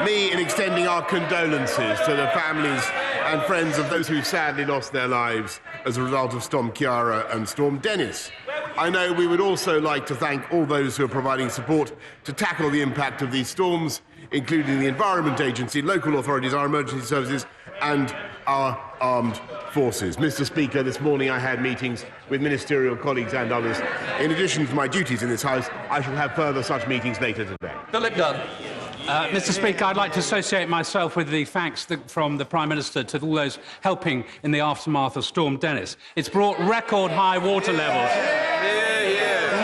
me in extending our condolences to the families and friends of those who sadly lost their lives as a result of Storm Ciara and Storm Dennis. I know we would also like to thank all those who are providing support to tackle the impact of these storms, including the Environment Agency, local authorities, our emergency services and our armed forces. Mr. Speaker, this morning I had meetings with ministerial colleagues and others. In addition to my duties in this House, I shall have further such meetings later today. Philip Dunn. Mr. Speaker, I'd like to associate myself with the thanks from the Prime Minister to all those helping in the aftermath of Storm Dennis. It's brought record high water levels.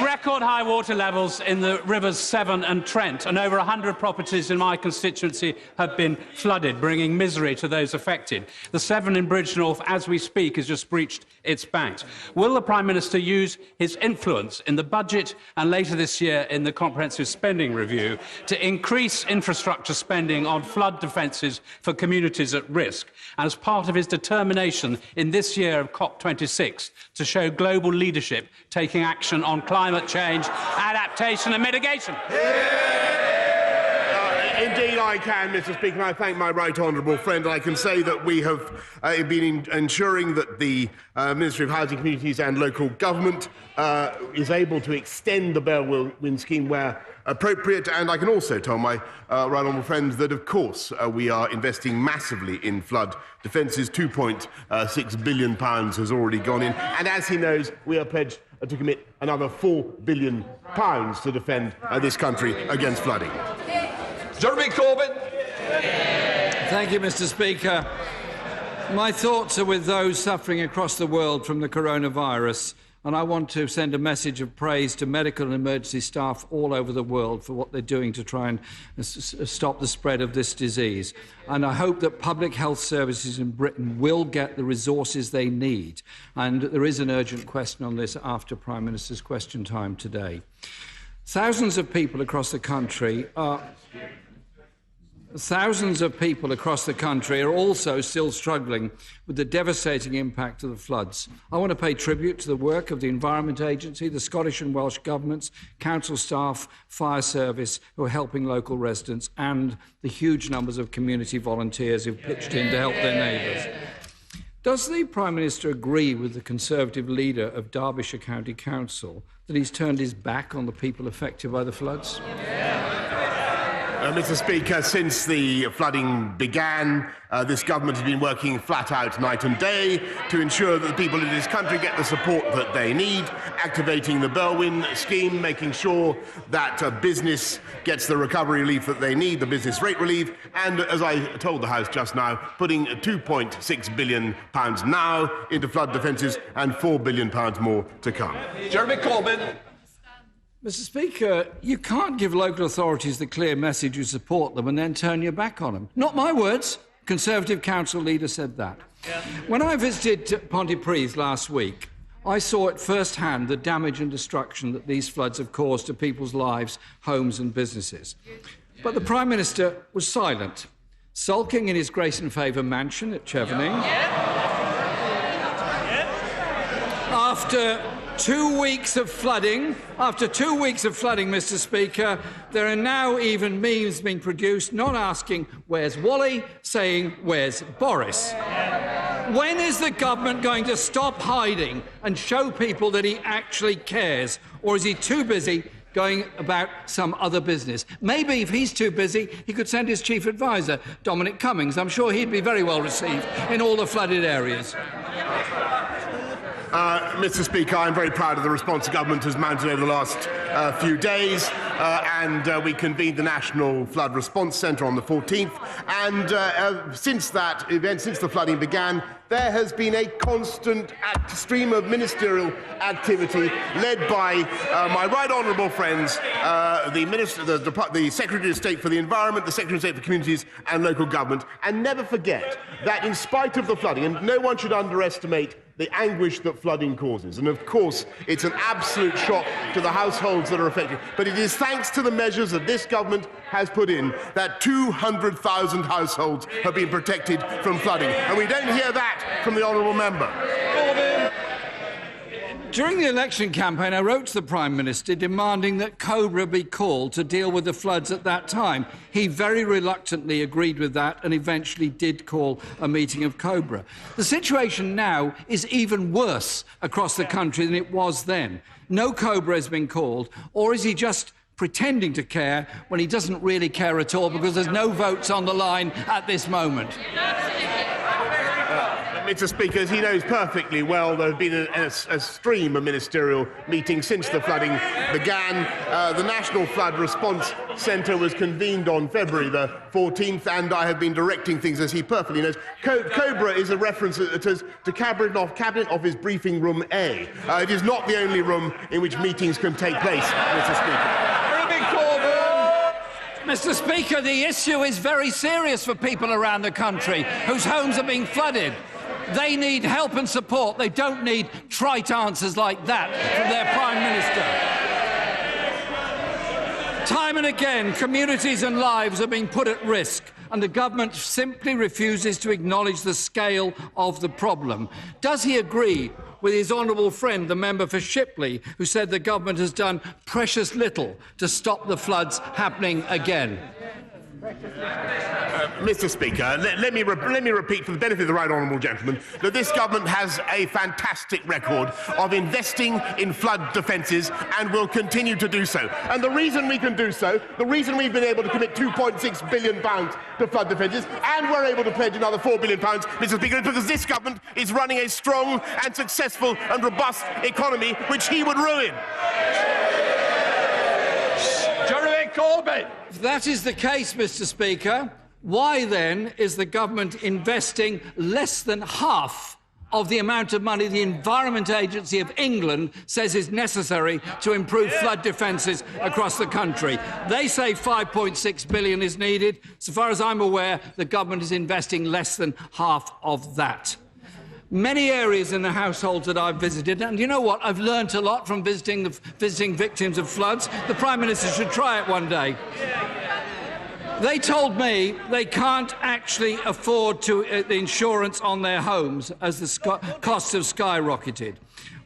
Record high water levels in the rivers Severn and Trent, and over 100 properties in my constituency have been flooded, bringing misery to those affected. The Severn in Bridge North, as we speak, has just breached its banks. Will the Prime Minister use his influence in the budget and later this year in the Comprehensive Spending Review to increase infrastructure spending on flood defences for communities at risk, and as part of his determination in this year of COP26 to show global leadership taking action on climate change, adaptation and mitigation? Indeed I can, Mr. Speaker, and I thank my right honourable friend. I can say that we have been ensuring that the Ministry of Housing, Communities and Local Government is able to extend the Bellwin scheme where appropriate, and I can also tell my right honourable friends that, of course, we are investing massively in flood defences. £2.6 billion has already gone in, and as he knows, we are pledged to commit another £4 billion to defend this country against flooding. Jeremy Corbyn. Thank you, Mr. Speaker. My thoughts are with those suffering across the world from the coronavirus, and I want to send a message of praise to medical and emergency staff all over the world for what they're doing to try and stop the spread of this disease. And I hope that public health services in Britain will get the resources they need. And there is an urgent question on this after Prime Minister's question time today. Thousands of people across the country are also still struggling with the devastating impact of the floods. I want to pay tribute to the work of the Environment Agency, the Scottish and Welsh governments, council staff, fire service who are helping local residents, and the huge numbers of community volunteers who've pitched in to help their neighbours. Does the Prime Minister agree with the Conservative leader of Derbyshire County Council that he's turned his back on the people affected by the floods? Mr. Speaker, since the flooding began, this government has been working flat out night and day to ensure that the people in this country get the support that they need, activating the Bellwin scheme, making sure that business gets the recovery relief that they need, the business rate relief, and, as I told the House just now, putting £2.6 billion now into flood defences and £4 billion more to come. Jeremy Corbyn. Mr. Speaker, you can't give local authorities the clear message you support them and then turn your back on them. Not my words. Conservative council leader said that. Yeah. When I visited Pontypridd last week, I saw at first hand the damage and destruction that these floods have caused to people's lives, homes and businesses. But the Prime Minister was silent, sulking in his Grace and Favour mansion at Chevening. After 2 weeks of flooding, Mr. Speaker, there are now even memes being produced not asking, where's Wally, saying, where's Boris? When is the government going to stop hiding and show people that he actually cares? Or is he too busy going about some other business? Maybe if he's too busy, he could send his chief advisor, Dominic Cummings. I'm sure he'd be very well received in all the flooded areas. Mr. Speaker, I'm very proud of the response the government has mounted over the last few days, and we convened the National Flood Response Centre on the 14th, and since that event, since the flooding began, there has been a constant stream of ministerial activity led by my right honourable friends, the Secretary of State for the Environment, the Secretary of State for Communities and Local Government, and never forget that in spite of the flooding, and no one should underestimate the anguish that flooding causes. And of course, it's an absolute shock to the households that are affected. But it is thanks to the measures that this government has put in that 200,000 households have been protected from flooding. And we don't hear that from the honourable member. During the election campaign, I wrote to the Prime Minister demanding that Cobra be called to deal with the floods at that time. He very reluctantly agreed with that and eventually did call a meeting of Cobra. The situation now is even worse across the country than it was then. No Cobra has been called, or is he just pretending to care when he doesn't really care at all because there's no votes on the line at this moment? Mr. Speaker, as he knows perfectly well, there have been a stream of ministerial meetings since the flooding began. The National Flood Response Centre was convened on February the 14th, and I have been directing things, as he perfectly knows. Cobra is a reference to Cabinet Office Briefing Room A. It is not the only room in which meetings can take place, Mr. Speaker. Mr. Speaker, the issue is very serious for people around the country whose homes are being flooded. They need help and support. They don't need trite answers like that from their Prime Minister. Time and again, communities and lives are being put at risk, and the government simply refuses to acknowledge the scale of the problem. Does he agree with his honourable friend, the member for Shipley, who said the government has done precious little to stop the floods happening again? Mr. Speaker, let me repeat for the benefit of the right honourable gentleman that this government has a fantastic record of investing in flood defences and will continue to do so. And the reason we can do so, the reason we've been able to commit £2.6 billion to flood defences and we're able to pledge another £4 billion, Mr. Speaker, is because this government is running a strong and successful and robust economy which he would ruin. Jeremy Corbyn! If that is the case, Mr. Speaker, why then is the government investing less than half of the amount of money the Environment Agency of England says is necessary to improve flood defences across the country? They say £5.6 billion is needed. So far as I'm aware, the government is investing less than half of that. Many areas in the households that I've visited, and you know what? I've learnt a lot from visiting victims of floods. The Prime Minister should try it one day. They told me they can't actually afford the insurance on their homes as the costs have skyrocketed.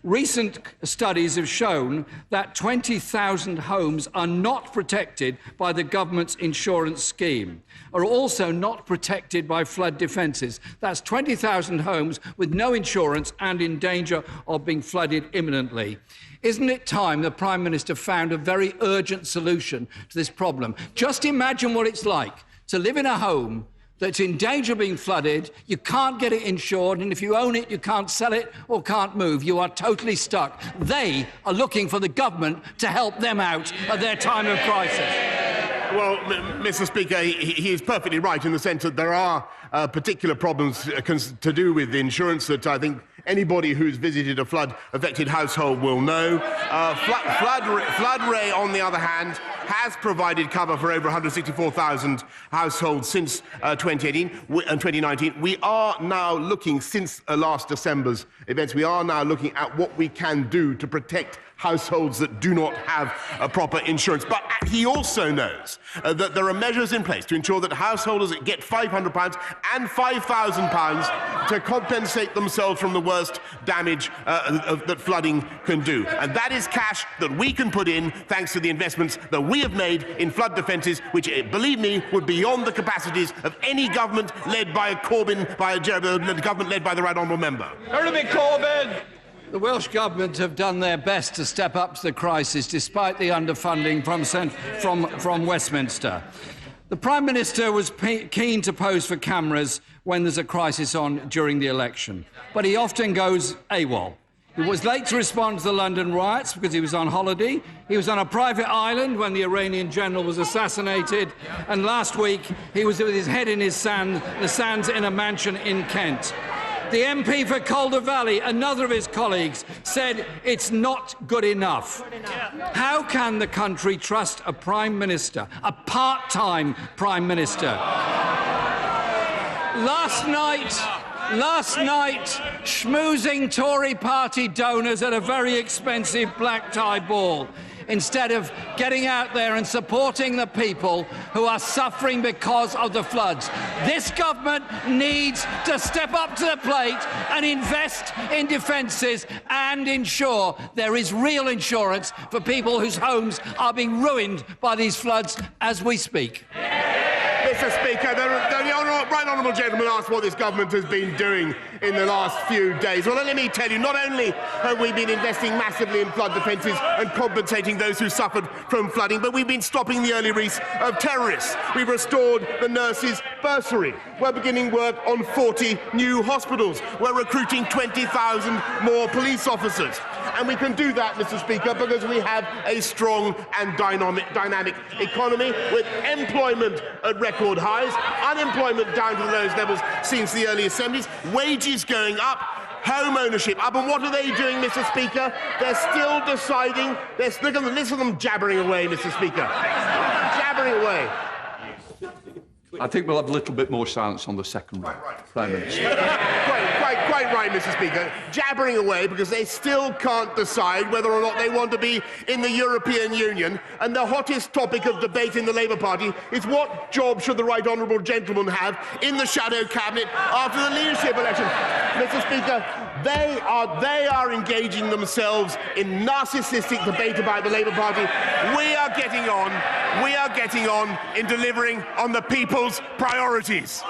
Recent studies have shown that 20,000 homes are not protected by the government's insurance scheme, are also not protected by flood defences. That's 20,000 homes with no insurance and in danger of being flooded imminently. Isn't it time the Prime Minister found a very urgent solution to this problem? Just imagine what it's like to live in a home that's in danger of being flooded, you can't get it insured, and if you own it, you can't sell it or can't move. You are totally stuck. They are looking for the government to help them out at their time of crisis. Well, Mr. Speaker, he is perfectly right in the sense that there are particular problems to do with the insurance that I think anybody who's visited a flood-affected household will know. Flood Ray, on the other hand, has provided cover for over 164,000 households since 2019. We are now looking, since last December's events, we are now looking at what we can do to protect households that do not have proper insurance. But he also knows that there are measures in place to ensure that householders get £500 and £5,000 to compensate themselves from the worst damage that flooding can do. And that is cash that we can put in thanks to the investments that we have made in flood defences, which, believe me, would be beyond the capacities of any government led by a government led by the right honourable member. Jeremy Corbyn! The Welsh Government have done their best to step up to the crisis despite the underfunding from Westminster. The Prime Minister was keen to pose for cameras when there's a crisis on during the election, but he often goes AWOL. He was late to respond to the London riots because he was on holiday. He was on a private island when the Iranian general was assassinated. And last week, he was with his head in the sands in a mansion in Kent. The MP for Calder Valley, another of his colleagues, said it's not good enough. How can the country trust a Prime Minister, a part-time Prime Minister? Last night, schmoozing Tory party donors at a very expensive black tie ball. instead of getting out there and supporting the people who are suffering because of the floods. This government needs to step up to the plate and invest in defences and ensure there is real insurance for people whose homes are being ruined by these floods as we speak. Mr. Speaker, the right honourable gentleman asked what this government has been doing in the last few days. Well, let me tell you, not only have we been investing massively in flood defences and compensating those who suffered from flooding, but we've been stopping the early release of terrorists. We've restored the nurses' bursary. We're beginning work on 40 new hospitals. We're recruiting 20,000 more police officers. And we can do that, Mr. Speaker, because we have a strong and dynamic economy with employment at record highs, unemployment down to the lowest levels since the early 70s, wages going up, home ownership up. And what are they doing, Mr. Speaker? They're still deciding. Listen to them jabbering away, Mr. Speaker. Jabbering away. I think we'll have a little bit more silence on the second one. Prime Minister. Quite right, Mr. Speaker. Jabbering away because they still can't decide whether or not they want to be in the European Union. And the hottest topic of debate in the Labour Party is what job should the right honourable gentleman have in the shadow cabinet after the leadership election. Mr. Speaker, they are engaging themselves in narcissistic debate about the Labour Party. We are getting on in delivering on the people's priorities.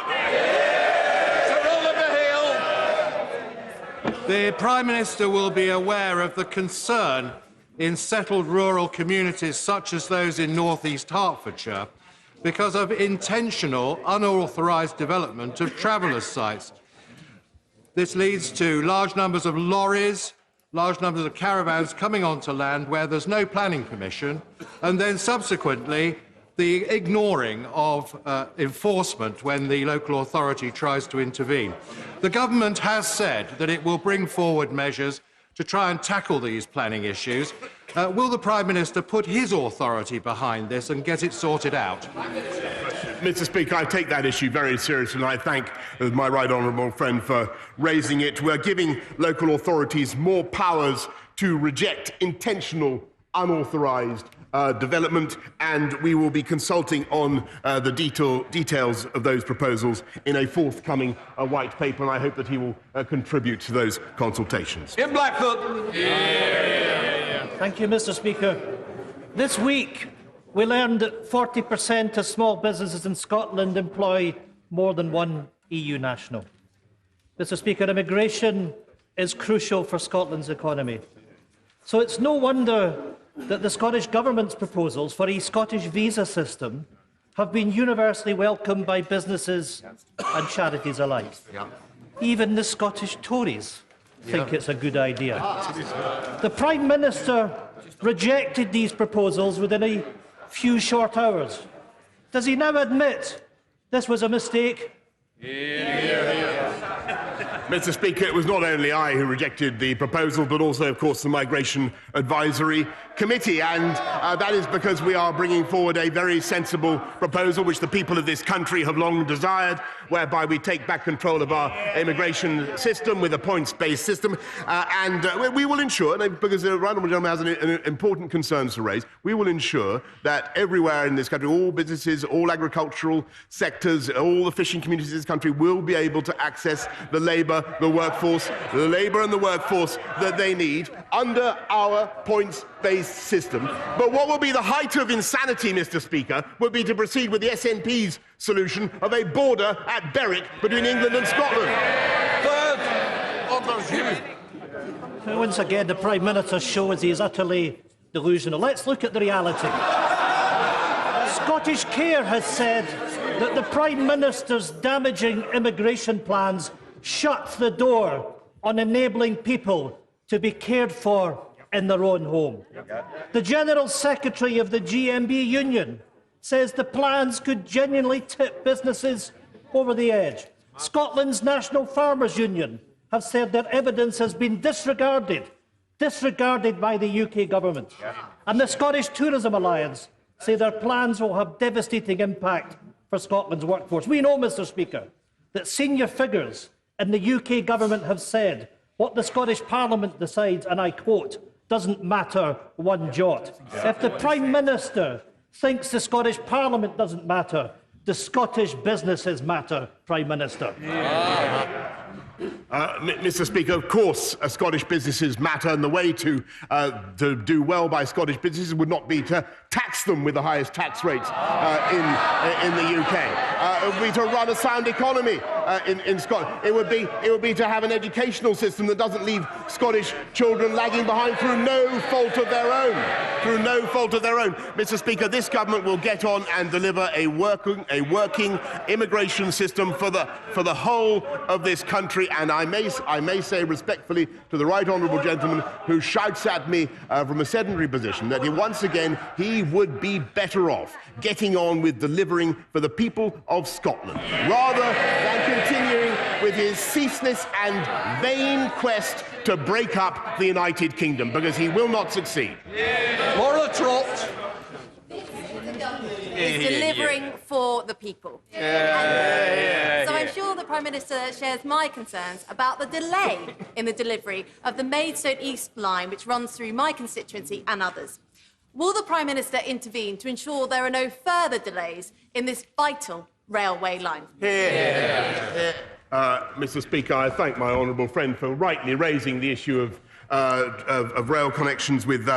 The Prime Minister will be aware of the concern in settled rural communities such as those in North East Hertfordshire because of intentional, unauthorised development of travellers' sites. This leads to large numbers of lorries, large numbers of caravans coming onto land where there's no planning permission, and then subsequently the ignoring of enforcement when the local authority tries to intervene. The government has said that it will bring forward measures to try and tackle these planning issues. Will the Prime Minister put his authority behind this and get it sorted out? Mr. Speaker, I take that issue very seriously, and I thank my right honourable friend for raising it. We're giving local authorities more powers to reject intentional, unauthorised development, and we will be consulting on the details of those proposals in a forthcoming white paper, and I hope that he will contribute to those consultations. In Blackfoot. Thank you, Mr. Speaker. This week, we learned that 40% of small businesses in Scotland employ more than one EU national. Mr. Speaker, immigration is crucial for Scotland's economy. So it's no wonder that the Scottish Government's proposals for a Scottish visa system have been universally welcomed by businesses and charities alike. Even the Scottish Tories think it's a good idea. The Prime Minister rejected these proposals within a few short hours. Does he now admit this was a mistake? Mr. Speaker, it was not only I who rejected the proposal, but also, of course, the Migration Advisory Committee, and that is because we are bringing forward a very sensible proposal which the people of this country have long desired, whereby we take back control of our immigration system with a points-based system, and we will ensure, because the right honourable gentleman has an important concerns to raise, we will ensure that everywhere in this country, all businesses, all agricultural sectors, all the fishing communities in this country will be able to access the labour and the workforce that they need under our points-based system. But what will be the height of insanity, Mr. Speaker, would be to proceed with the SNP's solution of a border at Berwick between England and Scotland. Once again, the Prime Minister shows he is utterly delusional. Let's look at the reality. Scottish Care has said that the Prime Minister's damaging immigration plans shut the door on enabling people to be cared for in their own home. The General Secretary of the GMB Union says the plans could genuinely tip businesses over the edge. Scotland's National Farmers Union have said that evidence has been disregarded by the UK government. And the Scottish Tourism Alliance say their plans will have devastating impact for Scotland's workforce. We know, Mr. Speaker, that senior figures in the UK government have said what the Scottish Parliament decides, and I quote, doesn't matter one jot. If the Prime Minister thinks the Scottish Parliament doesn't matter, the Scottish businesses matter, Prime Minister. Mr. Speaker, of course, Scottish businesses matter, and the way to do well by Scottish businesses would not be to tax them with the highest tax rates in the UK. It would be to run a sound economy in Scotland. It would be to have an educational system that doesn't leave Scottish children lagging behind through no fault of their own. Mr. Speaker, this government will get on and deliver a working immigration system for the whole of this country. And I may say respectfully to the right honourable gentleman who shouts at me from a sedentary position that once again he would be better off getting on with delivering for the people of Scotland rather than continuing with his ceaseless and vain quest to break up the United Kingdom, because he will not succeed. Laura Trott. Is delivering for the people. So I'm sure the Prime Minister shares my concerns about the delay in the delivery of the Maidstone East line, which runs through my constituency and others. Will the Prime Minister intervene to ensure there are no further delays in this vital railway line? Mr. Speaker, I thank my honourable friend for rightly raising the issue of rail connections with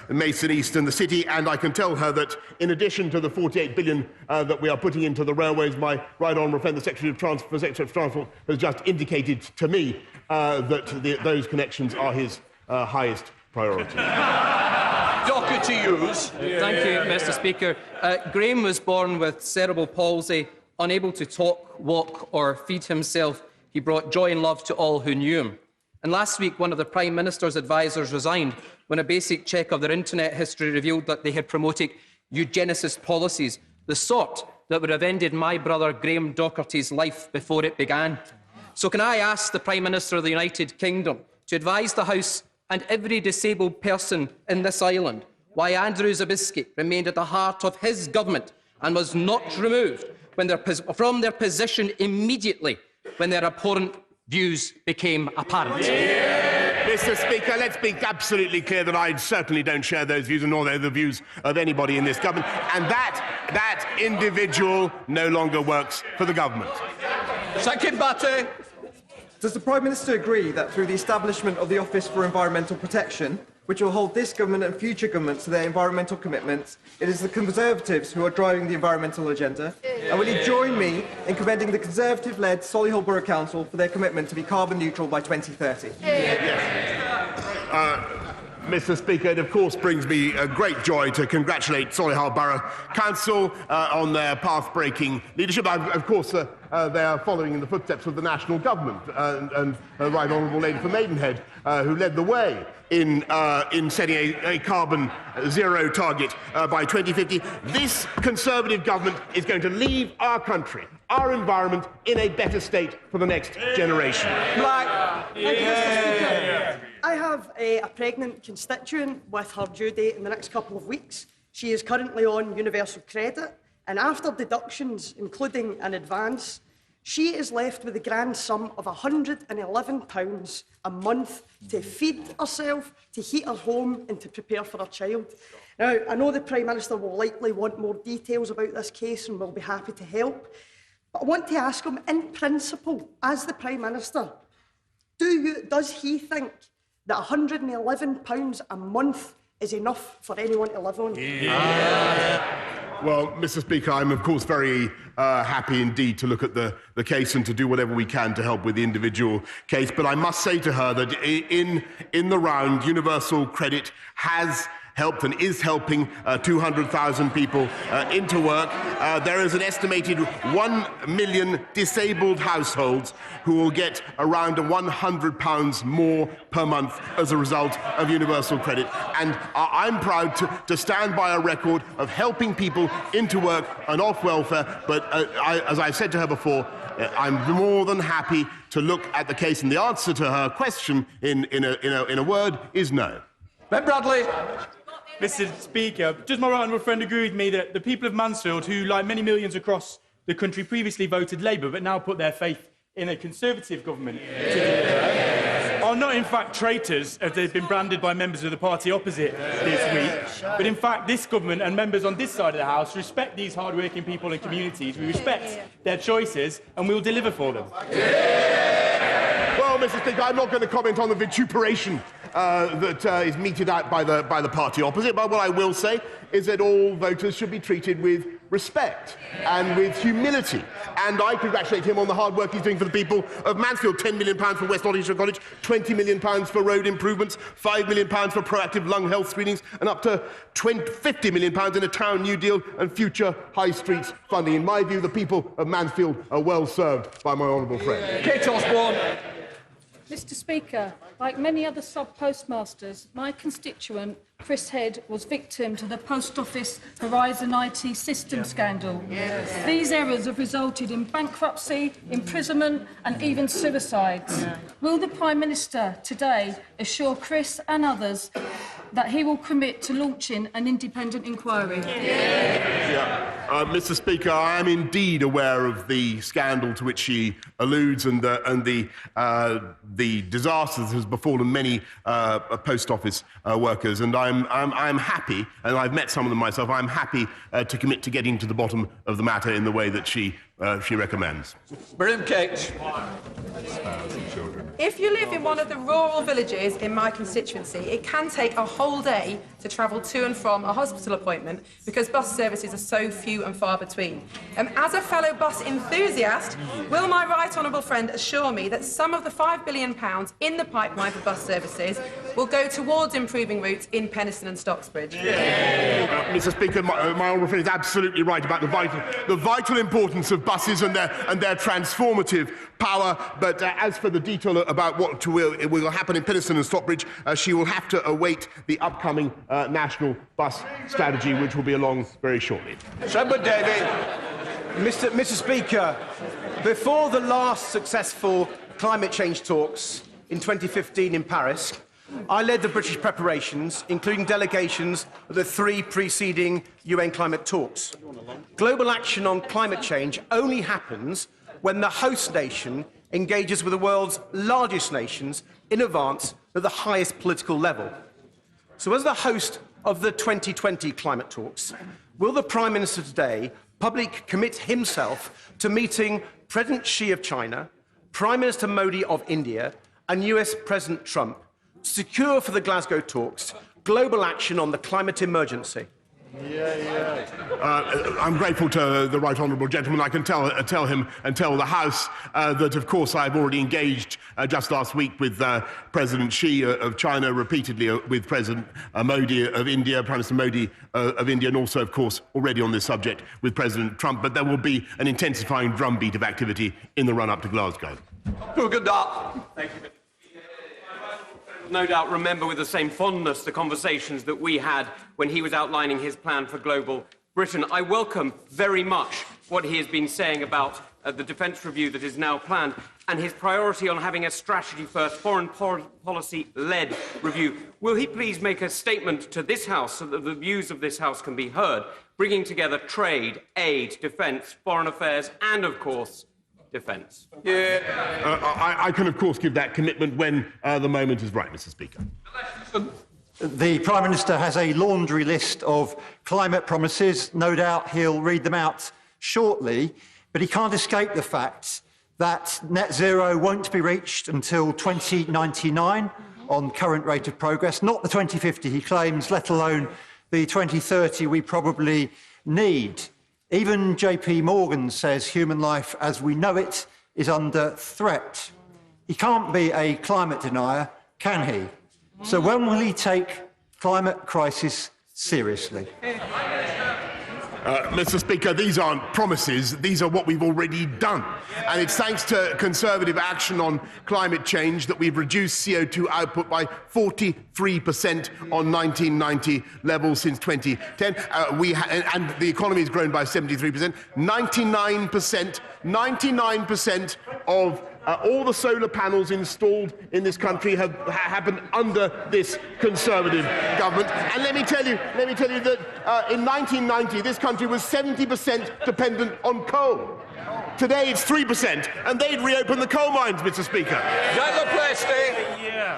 Maidstone East and the City, and I can tell her that in addition to the 48 billion that we are putting into the railways, my right honourable friend, the Secretary of Transport, has just indicated to me that those connections are his highest priority. Doherty Hughes. Thank you, Mr. Speaker. Graham was born with cerebral palsy, unable to talk, walk or feed himself. He brought joy and love to all who knew him. And last week, one of the Prime Minister's advisers resigned when a basic check of their internet history revealed that they had promoted eugenicist policies, the sort that would have ended my brother Graham Doherty's life before it began. So can I ask the Prime Minister of the United Kingdom to advise the House and every disabled person in this island why Andrew Zabiskie remained at the heart of his government and was not removed from their position immediately when their abhorrent views became apparent? Mr. Speaker, let's be absolutely clear that I certainly don't share those views, nor are the views of anybody in this government, and that individual no longer works for the government. Second Batty. Does the Prime Minister agree that through the establishment of the Office for Environmental Protection, which will hold this government and future governments to their environmental commitments, it is the Conservatives who are driving the environmental agenda? And will he join me in commending the Conservative-led Solihull Borough Council for their commitment to be carbon neutral by 2030? Mr. Speaker, it of course brings me a great joy to congratulate Solihull Borough Council on their path-breaking leadership. Of course, they are following in the footsteps of the national government and Right Honourable Lady for Maidenhead, who led the way in setting a carbon zero target by 2050. This Conservative government is going to leave our country, our environment, in a better state for the next generation. Thank you, Mr. Speaker. I have a pregnant constituent with her due date in the next couple of weeks. She is currently on universal credit, and after deductions, including an advance, she is left with a grand sum of £111 a month to feed herself, to heat her home and to prepare for her child. Now, I know the Prime Minister will likely want more details about this case and will be happy to help, but I want to ask him, in principle, as the Prime Minister, does he think that £111 a month is enough for anyone to live on? Well, Mr. Speaker, I'm of course very happy indeed to look at the case and to do whatever we can to help with the individual case. But I must say to her that in the round, universal credit has helped and is helping 200,000 people into work. There is an estimated 1 million disabled households who will get around £100 more per month as a result of universal credit. And I'm proud to stand by a record of helping people into work and off welfare. But as I've said to her before, I'm more than happy to look at the case. And the answer to her question in a word is no. Ben Bradley. Mr. Speaker, does my right honourable friend agree with me that the people of Mansfield, who, like many millions across the country, previously voted Labour but now put their faith in a Conservative government to deliver, are not in fact traitors, as they've been branded by members of the party opposite this week, but in fact this government and members on this side of the House respect these hard-working people and communities. We respect their choices and we will deliver for them. Well, Mr. Speaker, I'm not going to comment on the vituperation that is meted out by the party opposite, but what I will say is that all voters should be treated with respect and with humility. And I congratulate him on the hard work he's doing for the people of Mansfield. £10 million for West Nottinghamshire College, £20 million for road improvements, £5 million for proactive lung health screenings, and up to £50 million in a town New Deal and future high streets funding. In my view, the people of Mansfield are well served by my honourable friend. Kate Osborne. Mr. Speaker, like many other sub-postmasters, my constituent, Chris Head, was victim to the Post Office Horizon IT system scandal. Yes. These errors have resulted in bankruptcy, imprisonment and even suicides. Will the Prime Minister today assure Chris and others that he will commit to launching an independent inquiry? Mr. Speaker, I am indeed aware of the scandal to which he alludes and the disaster that has befallen many post office workers, and I'm happy, and I've met some of them myself. I'm happy to commit to getting to the bottom of the matter in the way that she recommends. Brilliant, Kate. If you live in one of the rural villages in my constituency, it can take a whole day to travel to and from a hospital appointment because bus services are so few and far between. As a fellow bus enthusiast, will my right honourable friend assure me that some of the £5 billion in the pipeline for bus services will go towards improving routes in Penistone and Stocksbridge? Mr. Speaker, my honourable friend is absolutely right about the vital importance of buses and their transformative power, but as for the detail about what will happen in Penistone and Stockbridge, she will have to await the upcoming national bus strategy, which will be along very shortly. Shepard David. Mr. Speaker, before the last successful climate change talks in 2015 in Paris, I led the British preparations, including delegations of the 3 preceding UN climate talks. Global action on climate change only happens when the host nation engages with the world's largest nations in advance at the highest political level. So as the host of the 2020 climate talks, will the Prime Minister today publicly commit himself to meeting President Xi of China, Prime Minister Modi of India and US President Trump to secure for the Glasgow talks global action on the climate emergency? I'm grateful to the right honourable gentleman. I can tell him and tell the House that, of course, I've already engaged just last week with President Xi of China, repeatedly with President Modi of India, Prime Minister Modi of India, and also, of course, already on this subject with President Trump. But there will be an intensifying drumbeat of activity in the run-up to Glasgow. Good luck. Thank you. No doubt remember with the same fondness the conversations that we had when he was outlining his plan for global Britain. I welcome very much what he has been saying about the defence review that is now planned and his priority on having a strategy-first, foreign policy-led review. Will he please make a statement to this House so that the views of this House can be heard, bringing together trade, aid, defence, foreign affairs and, of course, defence? I can, of course, give that commitment when the moment is right, Mr. Speaker. The Prime Minister has a laundry list of climate promises. No doubt he'll read them out shortly, but he can't escape the fact that net zero won't be reached until 2099 on current rate of progress, not the 2050 he claims, let alone the 2030 we probably need. Even JP Morgan says human life as we know it is under threat. He can't be a climate denier, can he? So when will he take climate crisis seriously? Mr. Speaker, these aren't promises, these are what we've already done. And it's thanks to Conservative action on climate change that we've reduced CO2 output by 43% on 1990 levels since 2010. And the economy has grown by 73%. 99% of all the solar panels installed in this country have happened under this Conservative government. And let me tell you that in 1990, this country was 70% dependent on coal. Today it's 3%, and they'd reopen the coal mines, Mr. Speaker.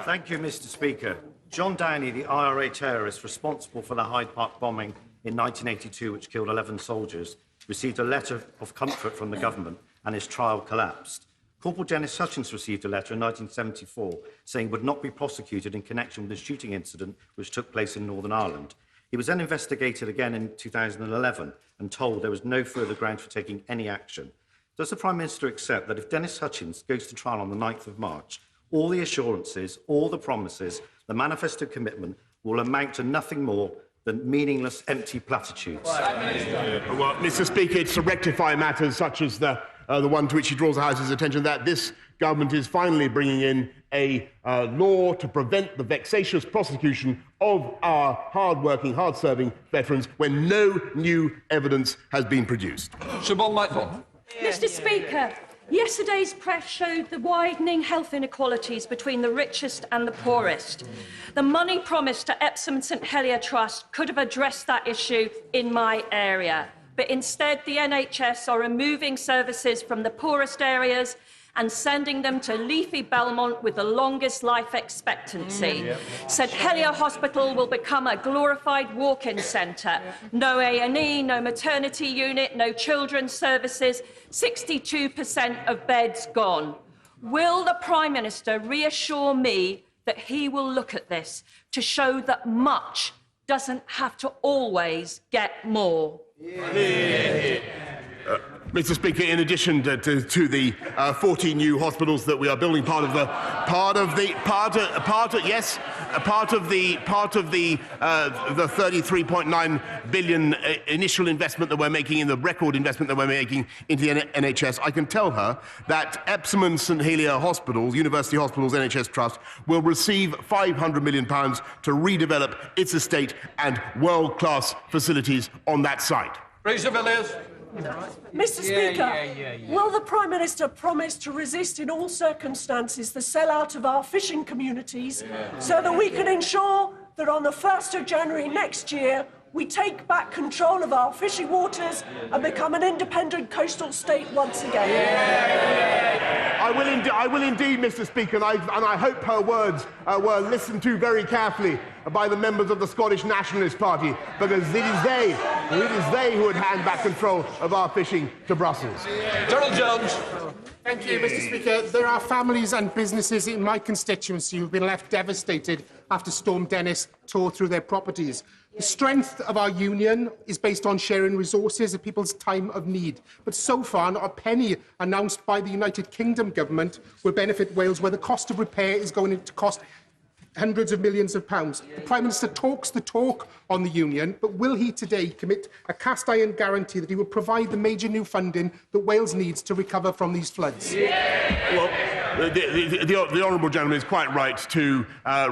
Thank you, Mr. Speaker. John Downey, the IRA terrorist responsible for the Hyde Park bombing in 1982, which killed 11 soldiers, received a letter of comfort from the government, and his trial collapsed. Corporal Dennis Hutchins received a letter in 1974 saying he would not be prosecuted in connection with the shooting incident which took place in Northern Ireland. He was then investigated again in 2011 and told there was no further grounds for taking any action. Does the Prime Minister accept that if Dennis Hutchins goes to trial on the 9th of March, all the assurances, all the promises, the manifesto commitment will amount to nothing more than meaningless, empty platitudes? Well, Mr. Speaker, it's to rectify matters such as the one to which he draws the House's attention, that this government is finally bringing in a law to prevent the vexatious prosecution of our hard-working, hard-serving veterans when no new evidence has been produced. Mr. Speaker, yesterday's press showed the widening health inequalities between the richest and the poorest. The money promised to Epsom St Helier Trust could have addressed that issue in my area. But instead, the NHS are removing services from the poorest areas and sending them to leafy Belmont with the longest life expectancy. St Helier Hospital will become a glorified walk-in centre. No A&E, no maternity unit, no children's services, 62% of beds gone. Will the Prime Minister reassure me that he will look at this to show that much doesn't have to always get more? Mr. Speaker, in addition to the 14 new hospitals that we are building, part of the 33.9 billion initial investment that we're making, in the record investment that we're making into the NHS, I can tell her that Epsom and St Helier Hospitals, University Hospitals NHS Trust, will receive £500 million to redevelop its estate and world-class facilities on that site. Mr. Speaker, will the Prime Minister promise to resist in all circumstances the sellout of our fishing communities so that we can ensure that on the 1st of January next year we take back control of our fishing waters and become an independent coastal state once again? I will indeed, Mr. Speaker, and I hope her words were listened to very carefully by the members of the Scottish Nationalist Party, because it is they who would hand back control of our fishing to Brussels. Donald Jones. Thank you, Mr. Speaker. There are families and businesses in my constituency who've been left devastated after Storm Dennis tore through their properties. The strength of our union is based on sharing resources at people's time of need. But so far, not a penny announced by the United Kingdom government will benefit Wales, where the cost of repair is going to cost hundreds of millions of pounds. The Prime Minister talks the talk on the union, but will he today commit a cast-iron guarantee that he will provide the major new funding that Wales needs to recover from these floods? Well, the honourable gentleman is quite right to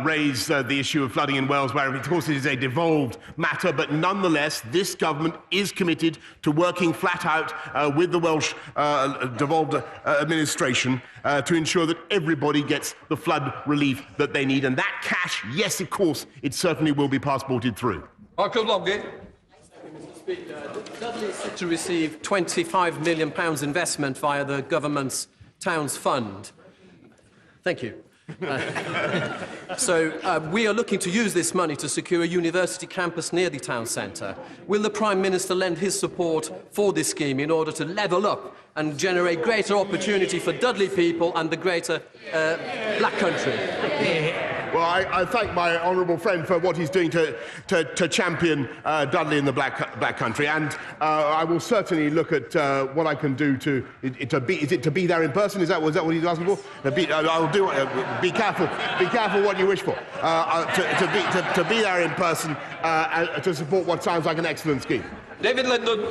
raise the issue of flooding in Wales, where, of course, it is a devolved matter, but nonetheless, this government is committed to working flat out with the Welsh devolved administration to ensure that everybody gets the flood relief that they need. And that cash, yes, of course, it certainly will be passported through. Michael Longgate. Dudley is set to receive £25 million investment via the government's Towns Fund. Thank you. We are looking to use this money to secure a university campus near the town centre. Will the Prime Minister lend his support for this scheme in order to level up and generate greater opportunity for Dudley people and the greater Black Country? Well, I thank my honourable friend for what he's doing to champion Dudley in the Black Country, and I will certainly look at what I can do to be there in person? Is that what he's asking for? I'll do. Be careful what you wish for. To be there in person to support what sounds like an excellent scheme. David Linden.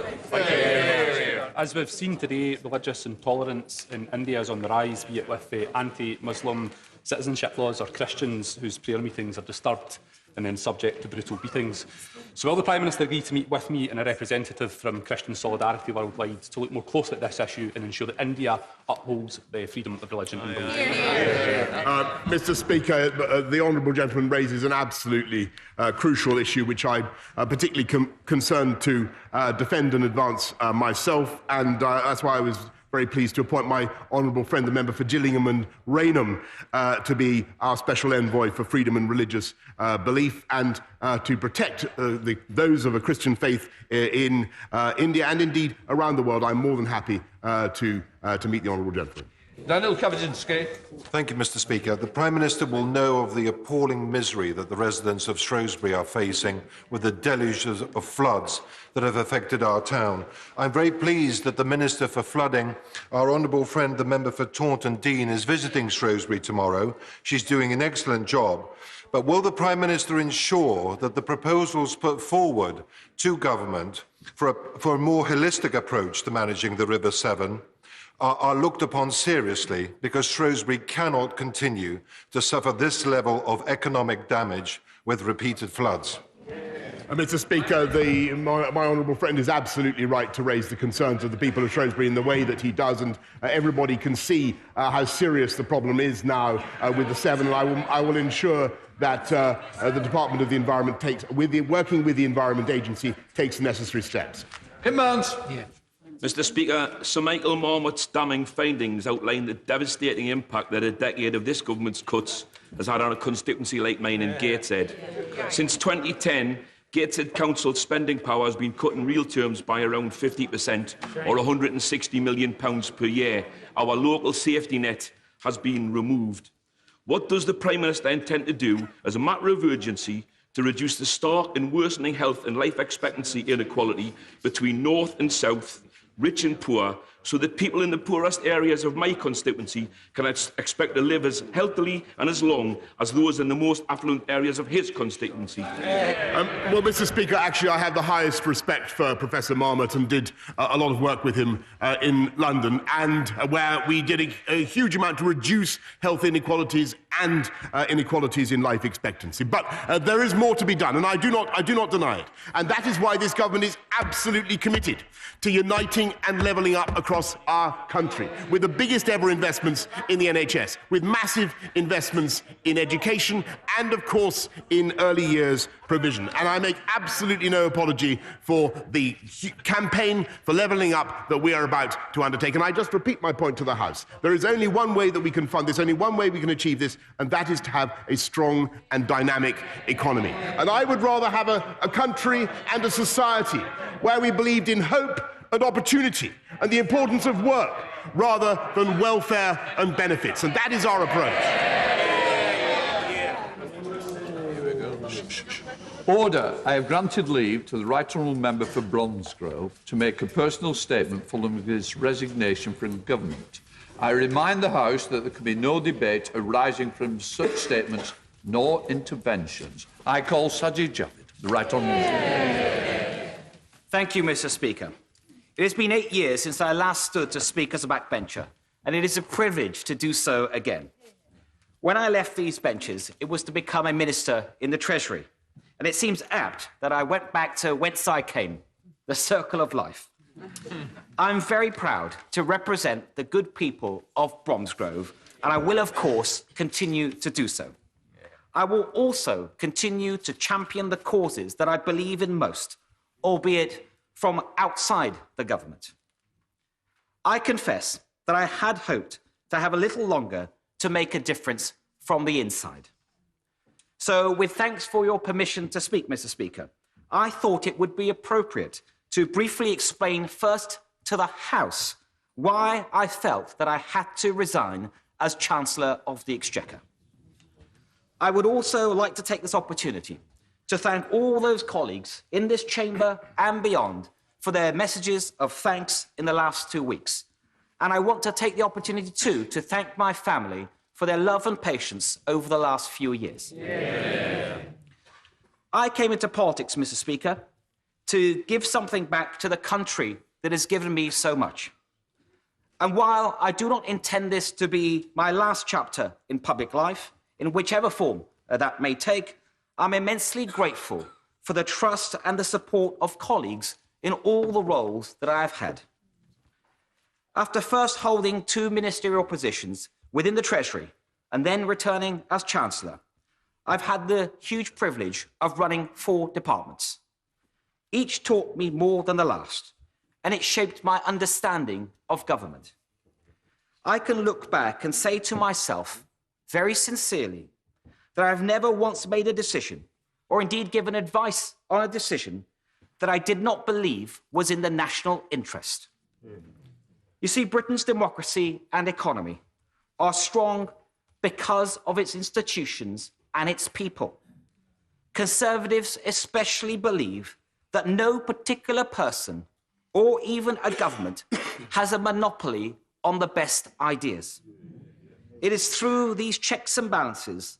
As we've seen today, religious intolerance in India is on the rise, be it with the anti-Muslim citizenship laws or Christians whose prayer meetings are disturbed and then subject to brutal beatings. So will the Prime Minister agree to meet with me and a representative from Christian Solidarity Worldwide to look more closely at this issue and ensure that India upholds the freedom of religion and belief? Mr. Speaker, the honourable gentleman raises an absolutely crucial issue which I'm particularly concerned to defend and advance myself, and that's why I was very pleased to appoint my honourable friend, the member for Gillingham and Rainham, to be our special envoy for freedom and religious belief, and to protect those of a Christian faith in India and indeed around the world. I'm more than happy to meet the honourable gentleman. Daniel Kaczynski. Thank you, Mr. Speaker. The Prime Minister will know of the appalling misery that the residents of Shrewsbury are facing with the deluges of floods that have affected our town. I'm very pleased that the Minister for Flooding, our honourable friend, the member for Taunton Deane, is visiting Shrewsbury tomorrow. She's doing an excellent job. But will the Prime Minister ensure that the proposals put forward to government for a more holistic approach to managing the River Severn are looked upon seriously, because Shrewsbury cannot continue to suffer this level of economic damage with repeated floods? Mr. Speaker, my honourable friend is absolutely right to raise the concerns of the people of Shrewsbury in the way that he does, and everybody can see how serious the problem is now with the Severn, and I will ensure that the Department of the Environment working with the Environment Agency, takes necessary steps. Mr. Speaker, Sir Michael Marmot's damning findings outline the devastating impact that a decade of this government's cuts has had on a constituency like mine in Gateshead. Since 2010, Gateshead Council's spending power has been cut in real terms by around 50%, or £160 million per year. Our local safety net has been removed. What does the Prime Minister intend to do as a matter of urgency to reduce the stark and worsening health and life expectancy inequality between north and south, rich and poor, so that people in the poorest areas of my constituency can expect to live as healthily and as long as those in the most affluent areas of his constituency? Well, Mr. Speaker, actually I have the highest respect for Professor Marmot and did a lot of work with him in London, and where we did a huge amount to reduce health inequalities and inequalities in life expectancy. But there is more to be done, and I do not deny it. And that is why this government is absolutely committed to uniting and levelling up across our country, with the biggest ever investments in the NHS, with massive investments in education and, of course, in early years provision. And I make absolutely no apology for the campaign for levelling up that we are about to undertake. And I just repeat my point to the House. There is only one way that we can fund this, only one way we can achieve this, and that is to have a strong and dynamic economy. And I would rather have a country and a society where we believed in hope and opportunity and the importance of work rather than welfare and benefits. And that is our approach. Order. I have granted leave to the Right Honourable Member for Bromsgrove to make a personal statement following his resignation from government. I remind the House that there can be no debate arising from such statements nor interventions. I call Sajid Javid, the Right Honourable Member. Thank you, Mr. Speaker. It has been 8 years since I last stood to speak as a backbencher, and it is a privilege to do so again. When I left these benches, it was to become a minister in the Treasury, and it seems apt that I went back to whence I came, the circle of life. I'm very proud to represent the good people of Bromsgrove, and I will, of course, continue to do so. I will also continue to champion the causes that I believe in most, albeit from outside the government. I confess that I had hoped to have a little longer to make a difference from the inside. So, with thanks for your permission to speak, Mr. Speaker, I thought it would be appropriate to briefly explain first to the House why I felt that I had to resign as Chancellor of the Exchequer. I would also like to take this opportunity to thank all those colleagues in this chamber and beyond for their messages of thanks in the last 2 weeks. And I want to take the opportunity too to thank my family for their love and patience over the last few years. Yeah. I came into politics, Mr. Speaker, to give something back to the country that has given me so much. And while I do not intend this to be my last chapter in public life, in whichever form that may take, I'm immensely grateful for the trust and the support of colleagues in all the roles that I have had. After first holding 2 ministerial positions within the Treasury and then returning as Chancellor, I've had the huge privilege of running 4 departments. Each taught me more than the last, and it shaped my understanding of government. I can look back and say to myself, very sincerely, that I've never once made a decision, or indeed given advice on a decision, that I did not believe was in the national interest. You see, Britain's democracy and economy are strong because of its institutions and its people. Conservatives especially believe that no particular person or even a government has a monopoly on the best ideas. It is through these checks and balances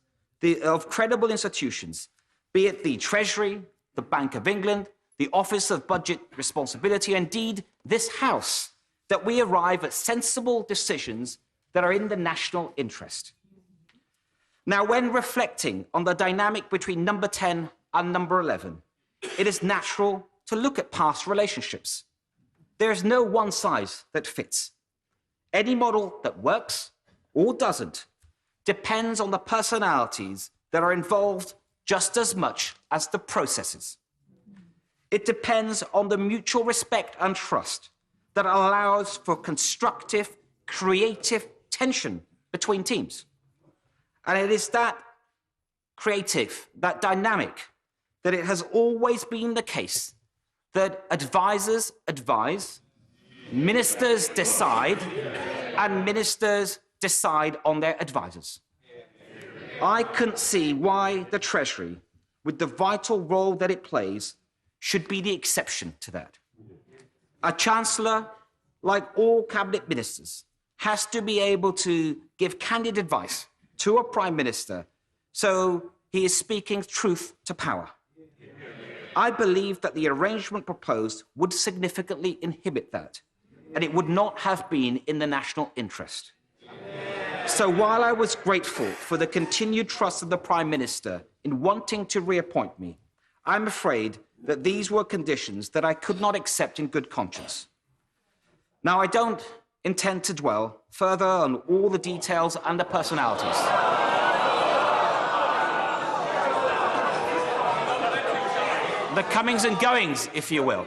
of credible institutions, be it the Treasury, the Bank of England, the Office of Budget Responsibility, indeed this House, that we arrive at sensible decisions that are in the national interest. Now, when reflecting on the dynamic between number 10 and number 11, it is natural to look at past relationships. There is no one size that fits. Any model that works or doesn't depends on the personalities that are involved just as much as the processes. It depends on the mutual respect and trust that allows for constructive, creative tension between teams. And it is that creative, that dynamic, that it has always been the case that advisors advise, ministers decide, and ministers decide on their advisors. I couldn't see why the Treasury, with the vital role that it plays, should be the exception to that. A Chancellor, like all cabinet ministers, has to be able to give candid advice to a Prime Minister, so he is speaking truth to power. I believe that the arrangement proposed would significantly inhibit that, and it would not have been in the national interest. So while I was grateful for the continued trust of the Prime Minister in wanting to reappoint me, I'm afraid that these were conditions that I could not accept in good conscience. Now, I don't intend to dwell further on all the details and the personalities. The comings and goings, if you will.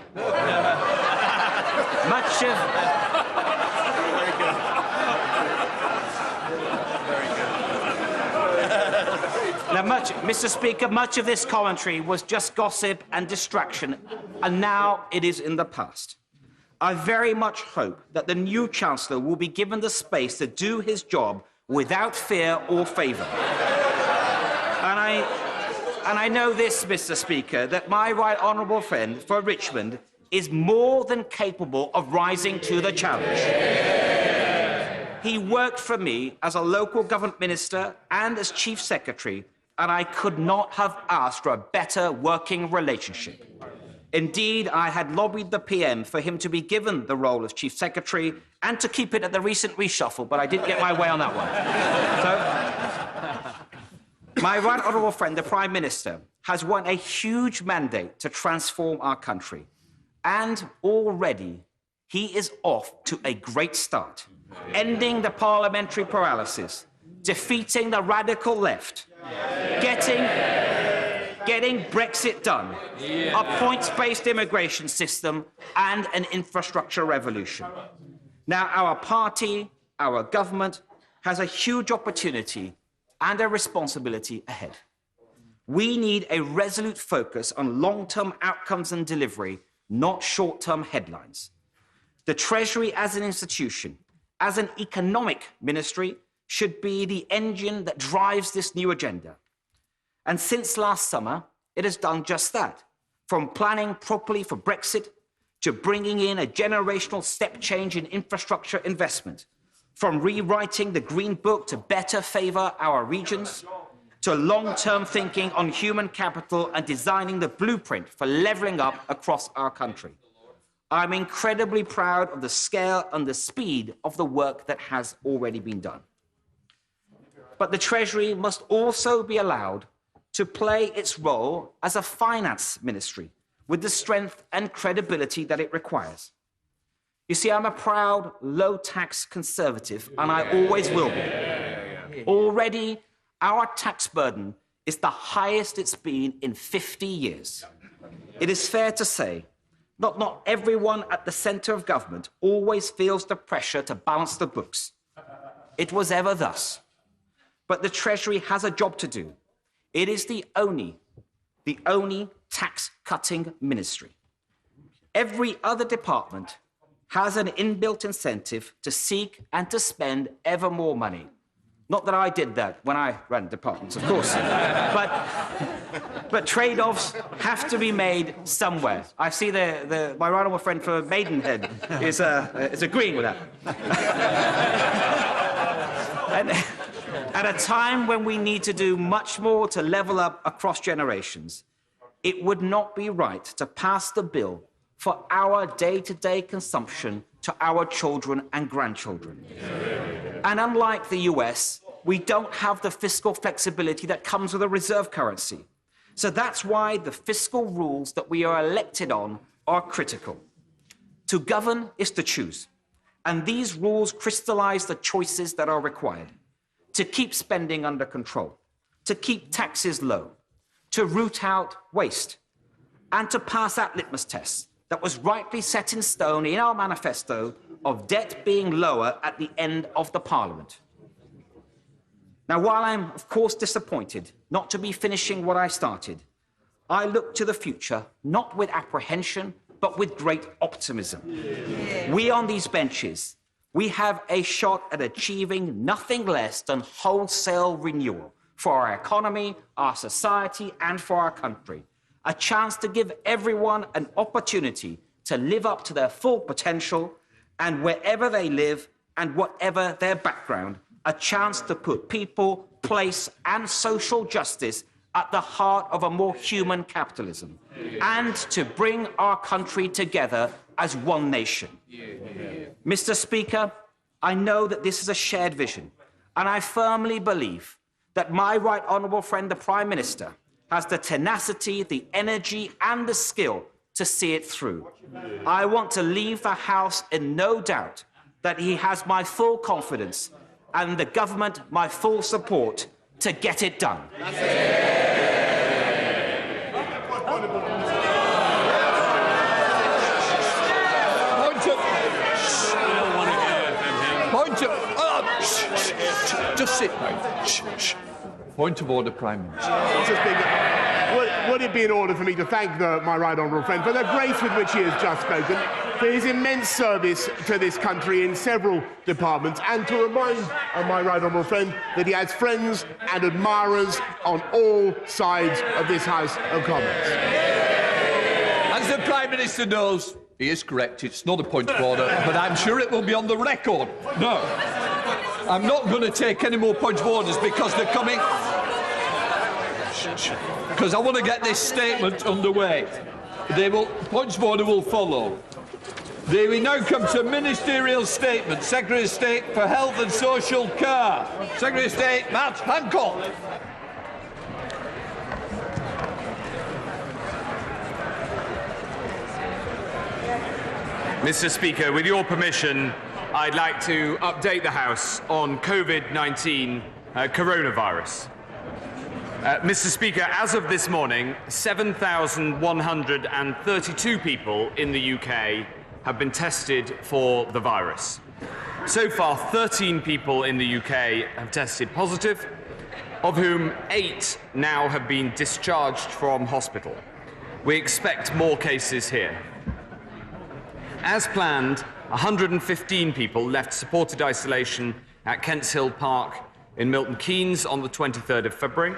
Mr. Speaker, much of this commentary was just gossip and distraction, and now it is in the past. I very much hope that the new Chancellor will be given the space to do his job without fear or favour. And I know this, Mr. Speaker, that my right honourable friend for Richmond is more than capable of rising to the challenge. He worked for me as a local government minister and as Chief Secretary, and I could not have asked for a better working relationship. Indeed, I had lobbied the PM for him to be given the role of Chief Secretary and to keep it at the recent reshuffle, but I didn't get my way on that one. So, my right honourable friend, the Prime Minister, has won a huge mandate to transform our country. And already, he is off to a great start, ending the parliamentary paralysis, defeating the radical left, getting Brexit done, a points-based immigration system, and an infrastructure revolution. Now, our party, our government, has a huge opportunity and a responsibility ahead. We need a resolute focus on long-term outcomes and delivery, not short-term headlines. The Treasury as an institution, as an economic ministry, should be the engine that drives this new agenda. And since last summer, it has done just that, from planning properly for Brexit to bringing in a generational step change in infrastructure investment, from rewriting the Green Book to better favour our regions, to long-term thinking on human capital and designing the blueprint for levelling up across our country. I'm incredibly proud of the scale and the speed of the work that has already been done. But the Treasury must also be allowed to play its role as a finance ministry with the strength and credibility that it requires. You see, I'm a proud, low-tax Conservative, and I always will be. Already, our tax burden is the highest it's been in 50 years. It is fair to say not everyone at the centre of government always feels the pressure to balance the books. it was ever thus. But the Treasury has a job to do. It is the only tax-cutting ministry. Every other department has an inbuilt incentive to seek and to spend ever more money. Not that I did that when I ran departments, of course. But trade-offs have to be made somewhere. I see my right honourable friend for Maidenhead is agreeing with that. And at a time when we need to do much more to level up across generations, it would not be right to pass the bill for our day-to-day consumption to our children and grandchildren. And unlike the US, we don't have the fiscal flexibility that comes with a reserve currency. So that's why the fiscal rules that we are elected on are critical. To govern is to choose. And these rules crystallize the choices that are required. To keep spending under control, to keep taxes low, to root out waste, and to pass that litmus test that was rightly set in stone in our manifesto of debt being lower at the end of the Parliament. Now, while I'm, of course, disappointed not to be finishing what I started, I look to the future not with apprehension, but with great optimism. We on these benches, we have a shot at achieving nothing less than wholesale renewal for our economy, our society, and for our country. A chance to give everyone an opportunity to live up to their full potential, and wherever they live and whatever their background, a chance to put people, place, and social justice at the heart of a more human capitalism, and to bring our country together as one nation. Mr. Speaker, I know that this is a shared vision, and I firmly believe that my right honourable friend, the Prime Minister, has the tenacity, the energy, and the skill to see it through. I want to leave the House in no doubt that he has my full confidence and the government my full support to get it done. Just sit down. Point of order, Prime Minister. Mr. Speaker, would it be in order for me to thank my right honourable friend for the grace with which he has just spoken, for his immense service to this country in several departments, and to remind my right honourable friend that he has friends and admirers on all sides of this House of Commons. As the Prime Minister knows, he is correct. It's not a point of order, but I'm sure it will be on the record. No. I'm not going to take any more points of orders because they're coming. Because I want to get this statement underway. Points of order will follow. We now come to ministerial statement. Secretary of State for Health and Social Care. Secretary of State Matt Hancock. Mr. Speaker, with your permission, I'd like to update the House on COVID-19 coronavirus. Mr. Speaker, as of this morning, 7,132 people in the UK have been tested for the virus. So far, 13 people in the UK have tested positive, of whom 8 now have been discharged from hospital. We expect more cases here. As planned, 115 people left supported isolation at Kents Hill Park in Milton Keynes on the 23rd of February.